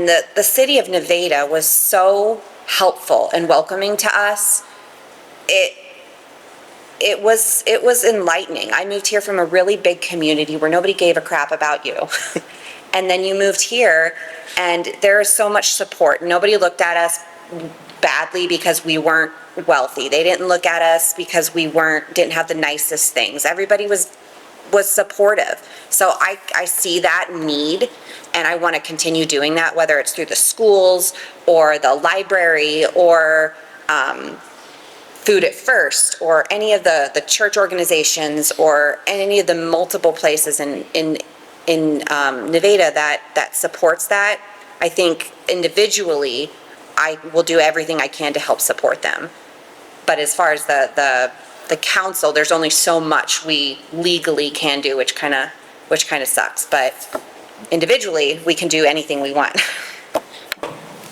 the city of Nevada was so helpful and welcoming to us. It was enlightening. I moved here from a really big community where nobody gave a crap about you. And then you moved here, and there is so much support. Nobody looked at us badly because we weren't wealthy. They didn't look at us because we didn't have the nicest things. Everybody was supportive. So I see that need, and I want to continue doing that, whether it's through the schools or the library or Food at First or any of the church organizations or any of the multiple places in Nevada that supports that. I think individually I will do everything I can to help support them. But as far as the council, there's only so much we legally can do, which kind of sucks. But individually, we can do anything we want.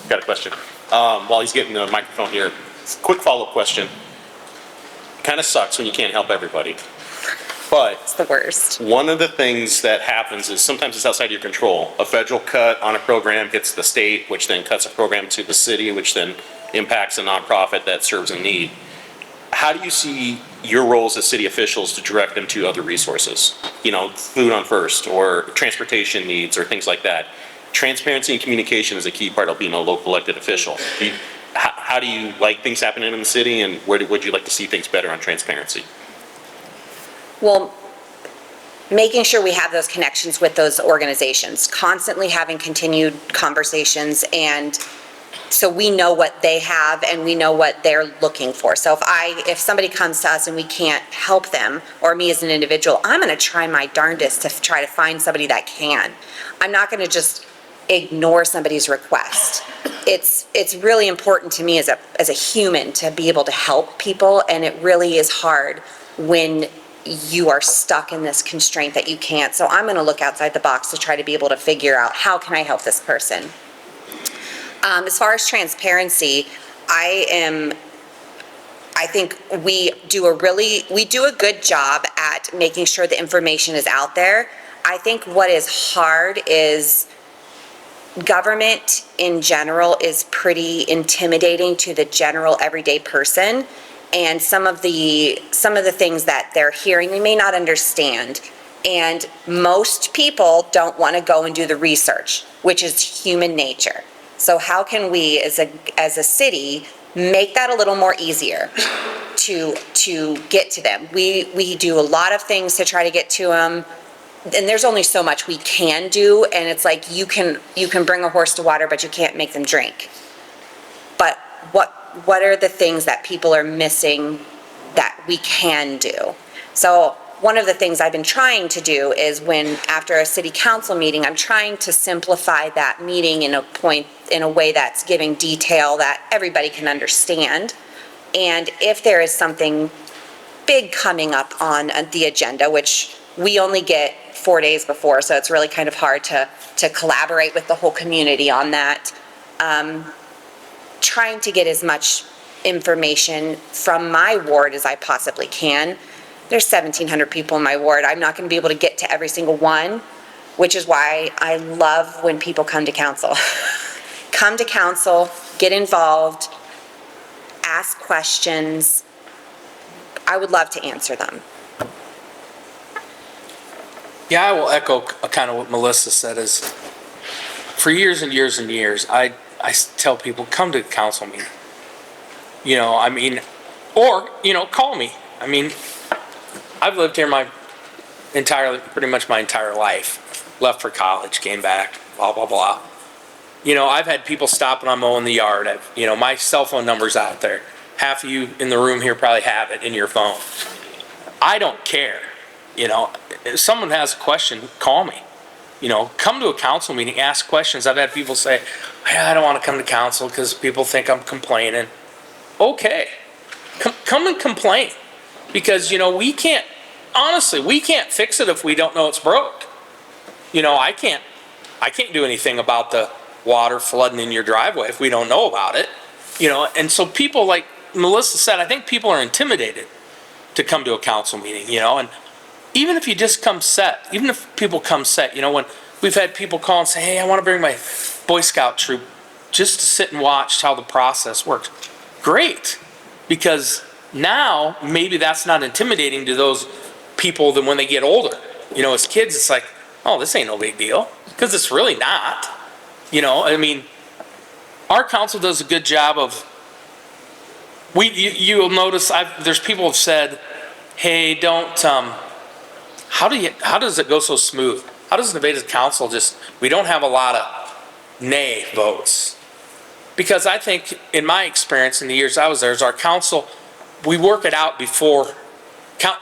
Got a question. While he's getting the microphone here, quick follow-up question. Kind of sucks when you can't help everybody. But It's the worst. one of the things that happens is sometimes it's outside your control. A federal cut on a program hits the state, which then cuts a program to the city, which then impacts a nonprofit that serves a need. How do you see your roles as city officials to direct them to other resources? Food on First or transportation needs or things like that. Transparency and communication is a key part of being a local elected official. How do you like things happening in the city, and where would you like to see things better on transparency? Well, making sure we have those connections with those organizations, constantly having continued conversations, and so we know what they have and we know what they're looking for. So if somebody comes to us and we can't help them, or me as an individual, I'm going to try my darndest to try to find somebody that can. I'm not going to just ignore somebody's request. It's really important to me as a human to be able to help people, and it really is hard when you are stuck in this constraint that you can't. So I'm going to look outside the box to try to be able to figure out, how can I help this person? As far as transparency, I think we do a good job at making sure the information is out there. I think what is hard is government in general is pretty intimidating to the general everyday person. And some of the things that they're hearing, they may not understand. And most people don't want to go and do the research, which is human nature. So how can we, as a city, make that a little more easier to get to them? We do a lot of things to try to get to them, and there's only so much we can do. And it's like you can bring a horse to water, but you can't make them drink. But what are the things that people are missing that we can do? So one of the things I've been trying to do is after a city council meeting, I'm trying to simplify that meeting in a way that's giving detail that everybody can understand. And if there is something big coming up on the agenda, which we only get 4 days before, so it's really kind of hard to collaborate with the whole community on that. Trying to get as much information from my ward as I possibly can. There's 1,700 people in my ward. I'm not going to be able to get to every single one, which is why I love when people come to council. Come to council, get involved, ask questions. I would love to answer them. Yeah, I will echo kind of what Melissa said is, for years and years and years, I tell people, come to the council meeting. You know, I mean, or, you know, call me. I mean, I've lived here pretty much my entire life. Left for college, came back, blah, blah, blah. You know, I've had people stop when I'm mowing the yard. My cell phone number's out there. Half of you in the room here probably have it in your phone. I don't care. You know, if someone has a question, call me. You know, come to a council meeting, ask questions. I've had people say, hey, I don't want to come to council because people think I'm complaining. Okay, come and complain. Because, you know, we can't fix it if we don't know it's broke. You know, I can't do anything about the water flooding in your driveway if we don't know about it. You know, and so people, like Melissa said, I think people are intimidated to come to a council meeting, you know, and even if you just come set, even if people come set, you know, when we've had people call and say, hey, I want to bring my Boy Scout troop just to sit and watch how the process works. Great, because now maybe that's not intimidating to those people that when they get older. You know, as kids, it's like, oh, this ain't no big deal, because it's really not. You know, I mean, our council does a good job of, you'll notice there's people have said, hey, don't, how does it go so smooth? How does Nevada's council we don't have a lot of nay votes? Because I think, in my experience in the years I was there, as our council, we work it out before.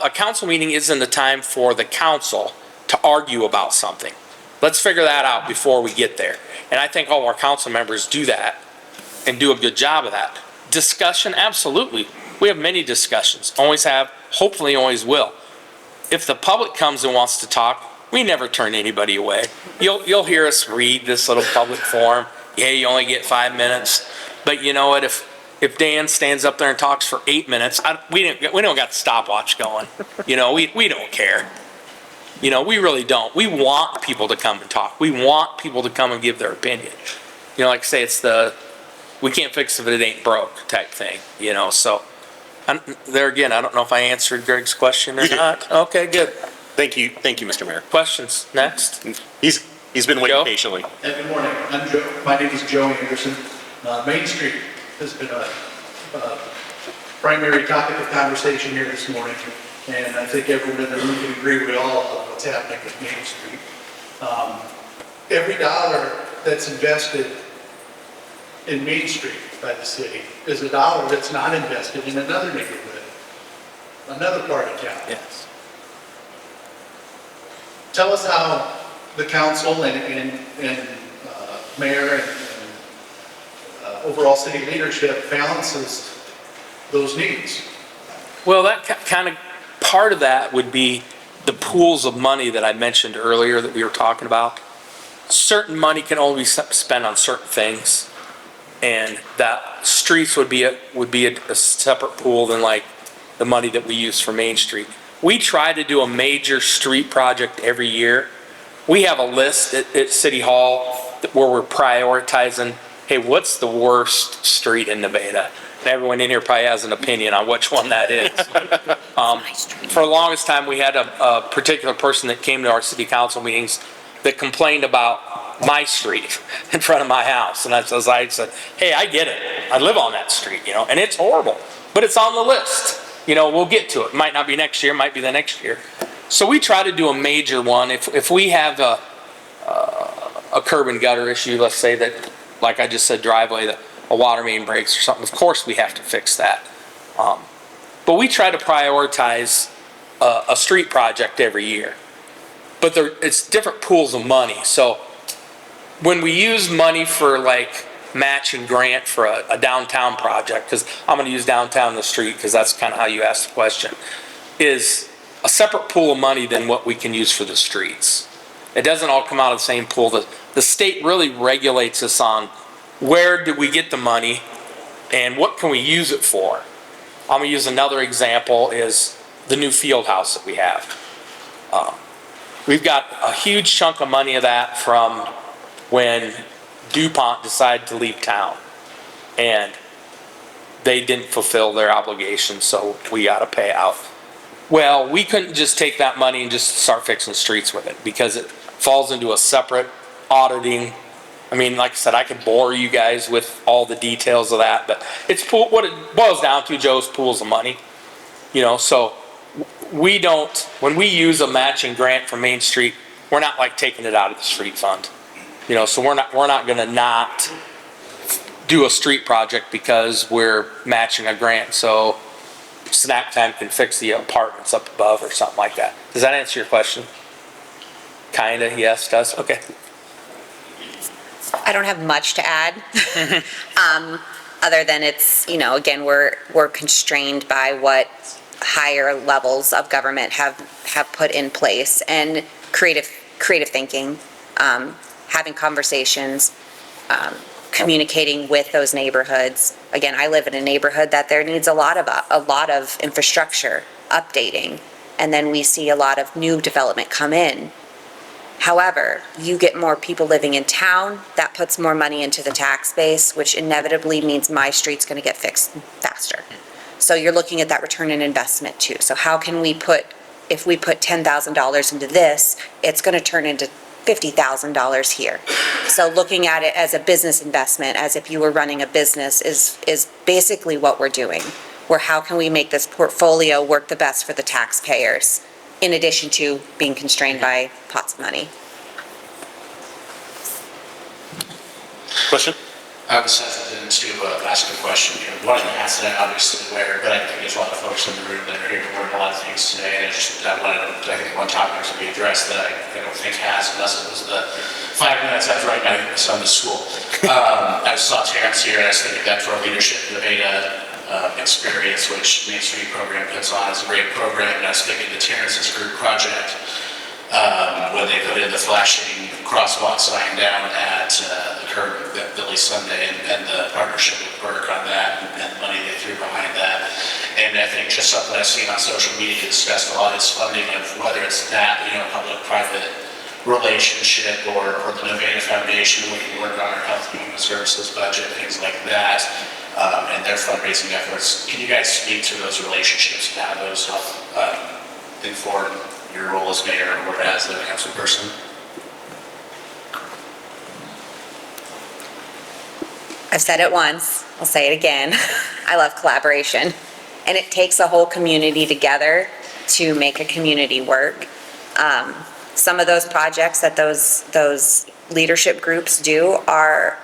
A council meeting isn't the time for the council to argue about something. Let's figure that out before we get there. And I think all our council members do that and do a good job of that. Discussion, absolutely. We have many discussions. Always have, hopefully always will. If the public comes and wants to talk, we never turn anybody away. You'll hear us read this little public forum. Yeah, you only get 5 minutes. But you know what? If Dan stands up there and talks for 8 minutes, we don't got the stopwatch going. You know, we don't care. You know, we really don't. We want people to come and talk. We want people to come and give their opinion. You know, like I say, it's we can't fix it if it ain't broke type thing. You know, so there again, I don't know if I answered Greg's question or not. Okay, good. Thank you, Mr. Mayor. Questions next? He's been waiting Joe? patiently. Good morning. I'm Joe. My name is Joe Anderson. Main Street has been a primary topic of conversation here this morning, and I think everyone in the room can agree with all of what's happening at Main Street. Every dollar that's invested in Main Street by the city is a dollar that's not invested in another neighborhood, another part of town. Yes. Tell us how the council and mayor and overall city leadership balances those needs. Well, that kind of part of that would be the pools of money that I mentioned earlier that we were talking about. Certain money can only be spent on certain things, and that streets would be a separate pool than like the money that we use for Main Street. We try to do a major street project every year. We have a list at City Hall where we're prioritizing, hey, what's the worst street in Nevada? And everyone in here probably has an opinion on which one that is. For the longest time, we had a particular person that came to our city council meetings that complained about my street in front of my house. And I said, hey, I get it. I live on that street, you know, and it's horrible, but it's on the list. You know, we'll get to it. Might not be next year, might be the next year. So we try to do a major one. If we have a curb and gutter issue, let's say that, like I just said, driveway, a water main breaks or something, of course we have to fix that. But we try to prioritize a street project every year. But it's different pools of money. So when we use money for like match and grant for a downtown project, because I'm going to use downtown the street because that's kind of how you asked the question. is a separate pool of money than what we can use for the streets. It doesn't all come out of the same pool. The state really regulates us on where do we get the money and what can we use it for. I'm gonna use another example is the new field house that we have. We've got a huge chunk of money of that from when DuPont decided to leave town. And they didn't fulfill their obligation, so we gotta pay out. Well, we couldn't just take that money and just start fixing streets with it because it falls into a separate auditing. I mean, like I said, I could bore you guys with all the details of that, but it's what it boils down to, Joe, is pools of money. You know, so we don't, when we use a matching grant from Main Street, we're not like taking it out of the street fund. You know, so we're not gonna not do a street project because we're matching a grant. So Snack Time can fix the apartments up above or something like that. Does that answer your question? Kinda, yes, does, okay. I don't have much to add. Other than it's, you know, again, we're constrained by what higher levels of government have put in place, and creative thinking, having conversations, communicating with those neighborhoods. Again, I live in a neighborhood that there needs a lot of infrastructure updating, and then we see a lot of new development come in. However, you get more people living in town, that puts more money into the tax base, which inevitably means my street's gonna get fixed faster. So you're looking at that return on investment too. So how can we if we put $10,000 into this, it's gonna turn into $50,000 here. So looking at it as a business investment, as if you were running a business, is basically what we're doing. Where how can we make this portfolio work the best for the taxpayers, in addition to being constrained by pots of money. Question? I was hesitant to ask a question. You know, one of the hats that I'm obviously aware, but I think there's a lot of folks in the room that are here to learn a lot of things today. And I think one topic to be addressed that I don't think has, unless it was the 5 minutes I was right now in Sunday school. I saw Terrence here, and I was thinking that for our leadership in the Beta experience, which Main Street program puts on, is a great program. And I was thinking the Terrence's group project, when they put in the flashing crosswalk sign down at the curb at Billy Sunday, and the partnership with Burke on that, and the money they threw behind that. And I think just something I've seen on social media discussed a lot is funding of whether it's that, you know, public-private relationship or the Nevada Foundation, we can work on our health and human services budget, things like that, and their fundraising efforts. Can you guys speak to those relationships and how those help inform your role as mayor or as the council person? I've said it once, I'll say it again. I love collaboration. And it takes a whole community together to make a community work. Some of those projects that those leadership groups do are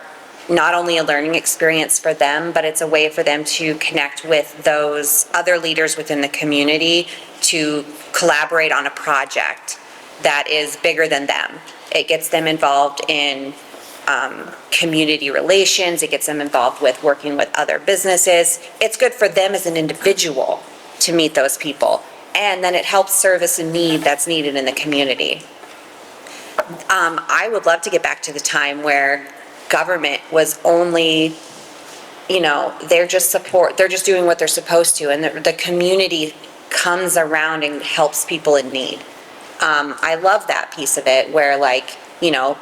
not only a learning experience for them, but it's a way for them to connect with those other leaders within the community to collaborate on a project that is bigger than them. It gets them involved in community relations, it gets them involved with working with other businesses. It's good for them as an individual to meet those people. And then it helps service a need that's needed in the community. I would love to get back to the time where government was only, you know, they're just doing what they're supposed to, and the community comes around and helps people in need. I love that piece of it where, like, you know,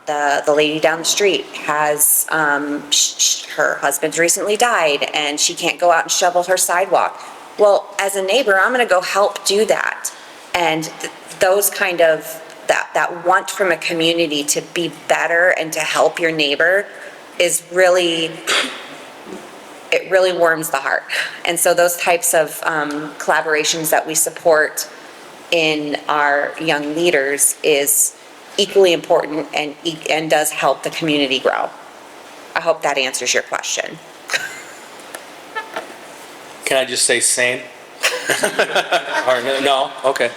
the lady down the street has, her husband's recently died and she can't go out and shovel her sidewalk. Well, as a neighbor, I'm gonna go help do that. And those kind of, that want from a community to be better and to help your neighbor is really, it really warms the heart. And so those types of collaborations that we support in our young leaders is equally important and does help the community grow. I hope that answers your question. Can I just say same? Or no? Okay.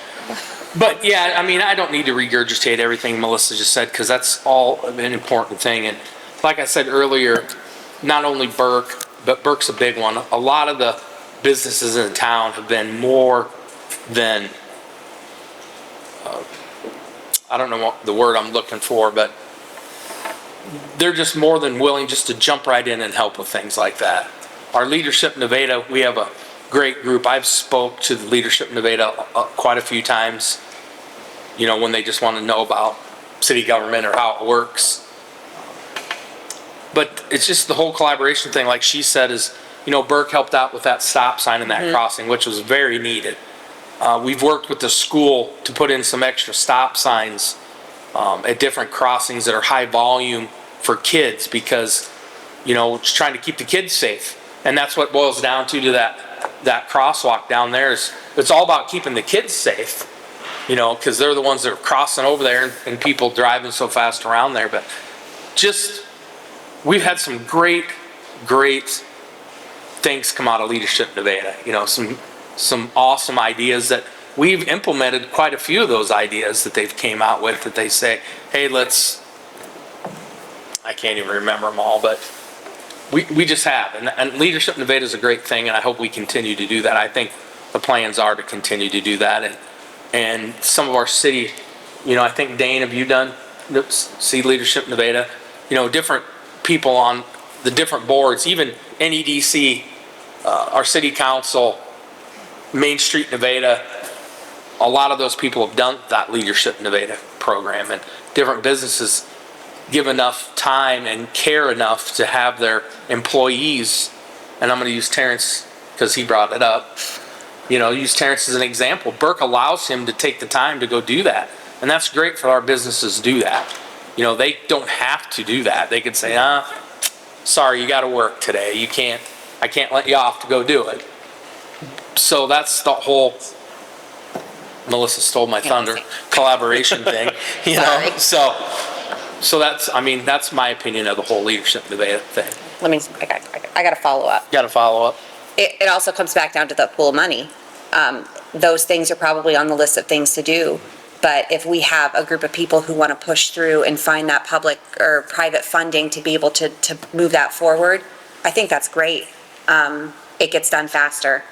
But yeah, I mean, I don't need to regurgitate everything Melissa just said, because that's all an important thing. And like I said earlier, not only Burke, but Burke's a big one. A lot of the businesses in the town have been more than, I don't know what the word I'm looking for, but they're just more than willing just to jump right in and help with things like that. Our leadership in Nevada, we have a great group. I've spoke to the leadership in Nevada quite a few times, you know, when they just want to know about city government or how it works. But it's just the whole collaboration thing, like she said, is, you know, Burke helped out with that stop sign and that crossing, which was very needed. We've worked with the school to put in some extra stop signs at different crossings that are high volume for kids because, you know, it's trying to keep the kids safe. And that's what boils down to that crosswalk down there is it's all about keeping the kids safe, you know, because they're the ones that are crossing over there and people driving so fast around there. But just, we've had some great things come out of Leadership Nevada, you know, some awesome ideas that we've implemented quite a few of those ideas that they've came out with that they say, hey, I can't even remember them all, but we just have. And Leadership Nevada is a great thing, and I hope we continue to do that. I think the plans are to continue to do that. And some of our city, you know, I think, Dane, have you done see Leadership Nevada? You know, different people on the different boards, even NEDC, our city council, Main Street Nevada, a lot of those people have done that Leadership Nevada program, and different businesses give enough time and care enough to have their employees, and I'm going to use Terrence because he brought it up, you know, use Terrence as an example. Burke allows him to take the time to go do that, and that's great for our businesses to do that. You know, they don't have to do that. They could say, sorry, you got to work today. I can't let you off to go do it. So that's the whole, Melissa stole my thunder, collaboration thing, you know, so that's, I mean, that's my opinion of the whole Leadership Nevada thing. I got to follow up. Got to follow up. It also comes back down to the pool of money. Those things are probably on the list of things to do. But if we have a group of people who want to push through and find that public or private funding to be able to move that forward, I think that's great. It gets done faster.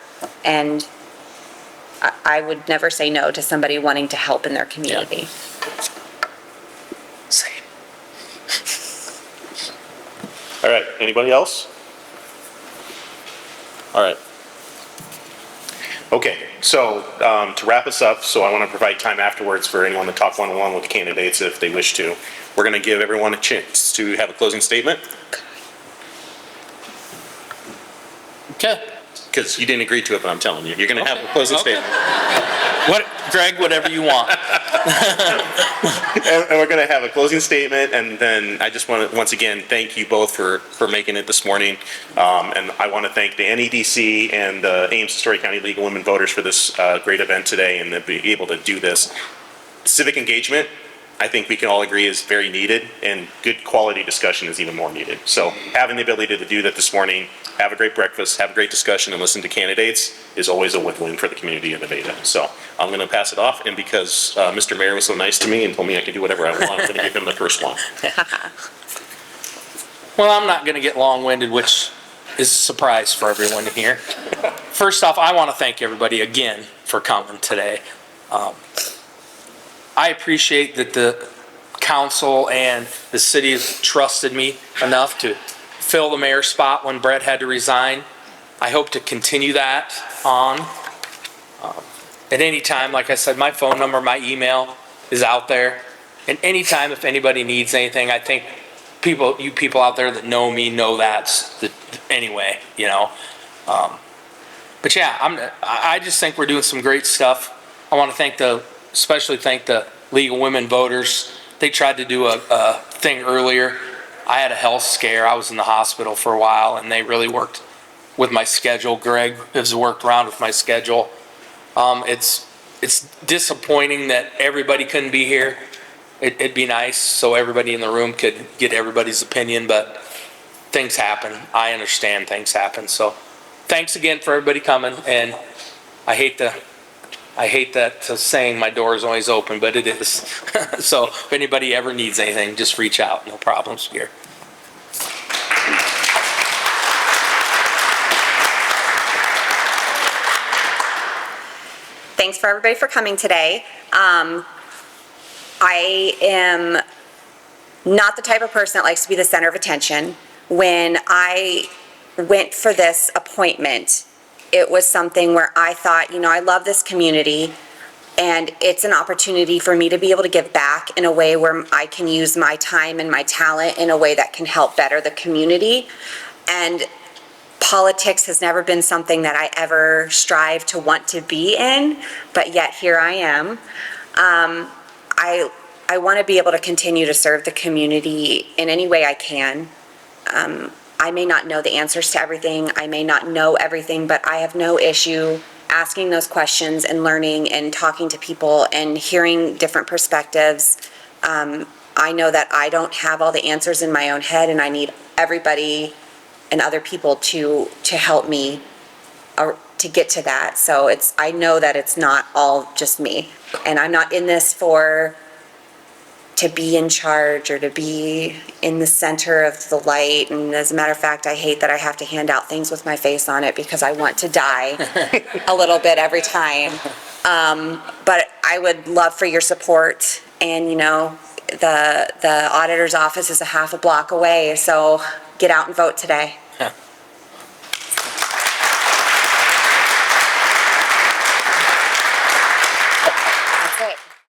And I would never say no to somebody wanting to help in their community. Same. All right, anybody else? All right. Okay, so to wrap us up, so I want to provide time afterwards for anyone to talk one-on-one with the candidates if they wish to. We're going to give everyone a chance to have a closing statement. Okay. Because you didn't agree to it, but I'm telling you, you're going to have a closing statement. Greg, whatever you want. And we're going to have a closing statement, and then I just want to, once again, thank you both for making it this morning. And I want to thank the NEDC and the Ames and Story County League of Women Voters for this great event today and to be able to do this. Civic engagement, I think we can all agree, is very needed, and good quality discussion is even more needed. So having the ability to do that this morning, have a great breakfast, have a great discussion, and listen to candidates is always a win-win for the community of Nevada. So I'm going to pass it off, and because Mr. Mayor was so nice to me and told me I could do whatever I want, I'm going to give him the first one. Well, I'm not going to get long-winded, which is a surprise for everyone here. First off, I want to thank everybody again for coming today. I appreciate that the council and the city has trusted me enough to fill the mayor's spot when Brett had to resign. I hope to continue that on. At any time, like I said, my phone number, my email is out there. And anytime if anybody needs anything, I think you people out there that know me know that's anyway, you know. But yeah, I just think we're doing some great stuff. I want to especially thank the League of Women Voters. They tried to do a thing earlier. I had a health scare. I was in the hospital for a while, and they really worked with my schedule. Greg has worked around with my schedule. It's disappointing that everybody couldn't be here. It'd be nice so everybody in the room could get everybody's opinion, but things happen. I understand things happen. So thanks again for everybody coming, and I hate that saying my door is always open, but it is. So if anybody ever needs anything, just reach out. No problems here. thanks for everybody for coming today. I am not the type of person that likes to be the center of attention. When I went for this appointment, it was something where I thought, I love this community, and it's an opportunity for me to be able to give back in a way where I can use my time and my talent in a way that can help better the community. And politics has never been something that I ever strive to want to be in, but yet here I am. I want to be able to continue to serve the community in any way I can. I may not know the answers to everything, I may not know everything, but I have no issue asking those questions and learning and talking to people and hearing different perspectives. I know that I don't have all the answers in my own head, and I need everybody and other people to help me to get to that. So I know that it's not all just me, and I'm not in this to be in charge or to be in the center of the light. And as a matter of fact, I hate that I have to hand out things with my face on it because I want to die a little bit every time. But I would love for your support, and the auditor's office is a half a block away, so get out and vote today.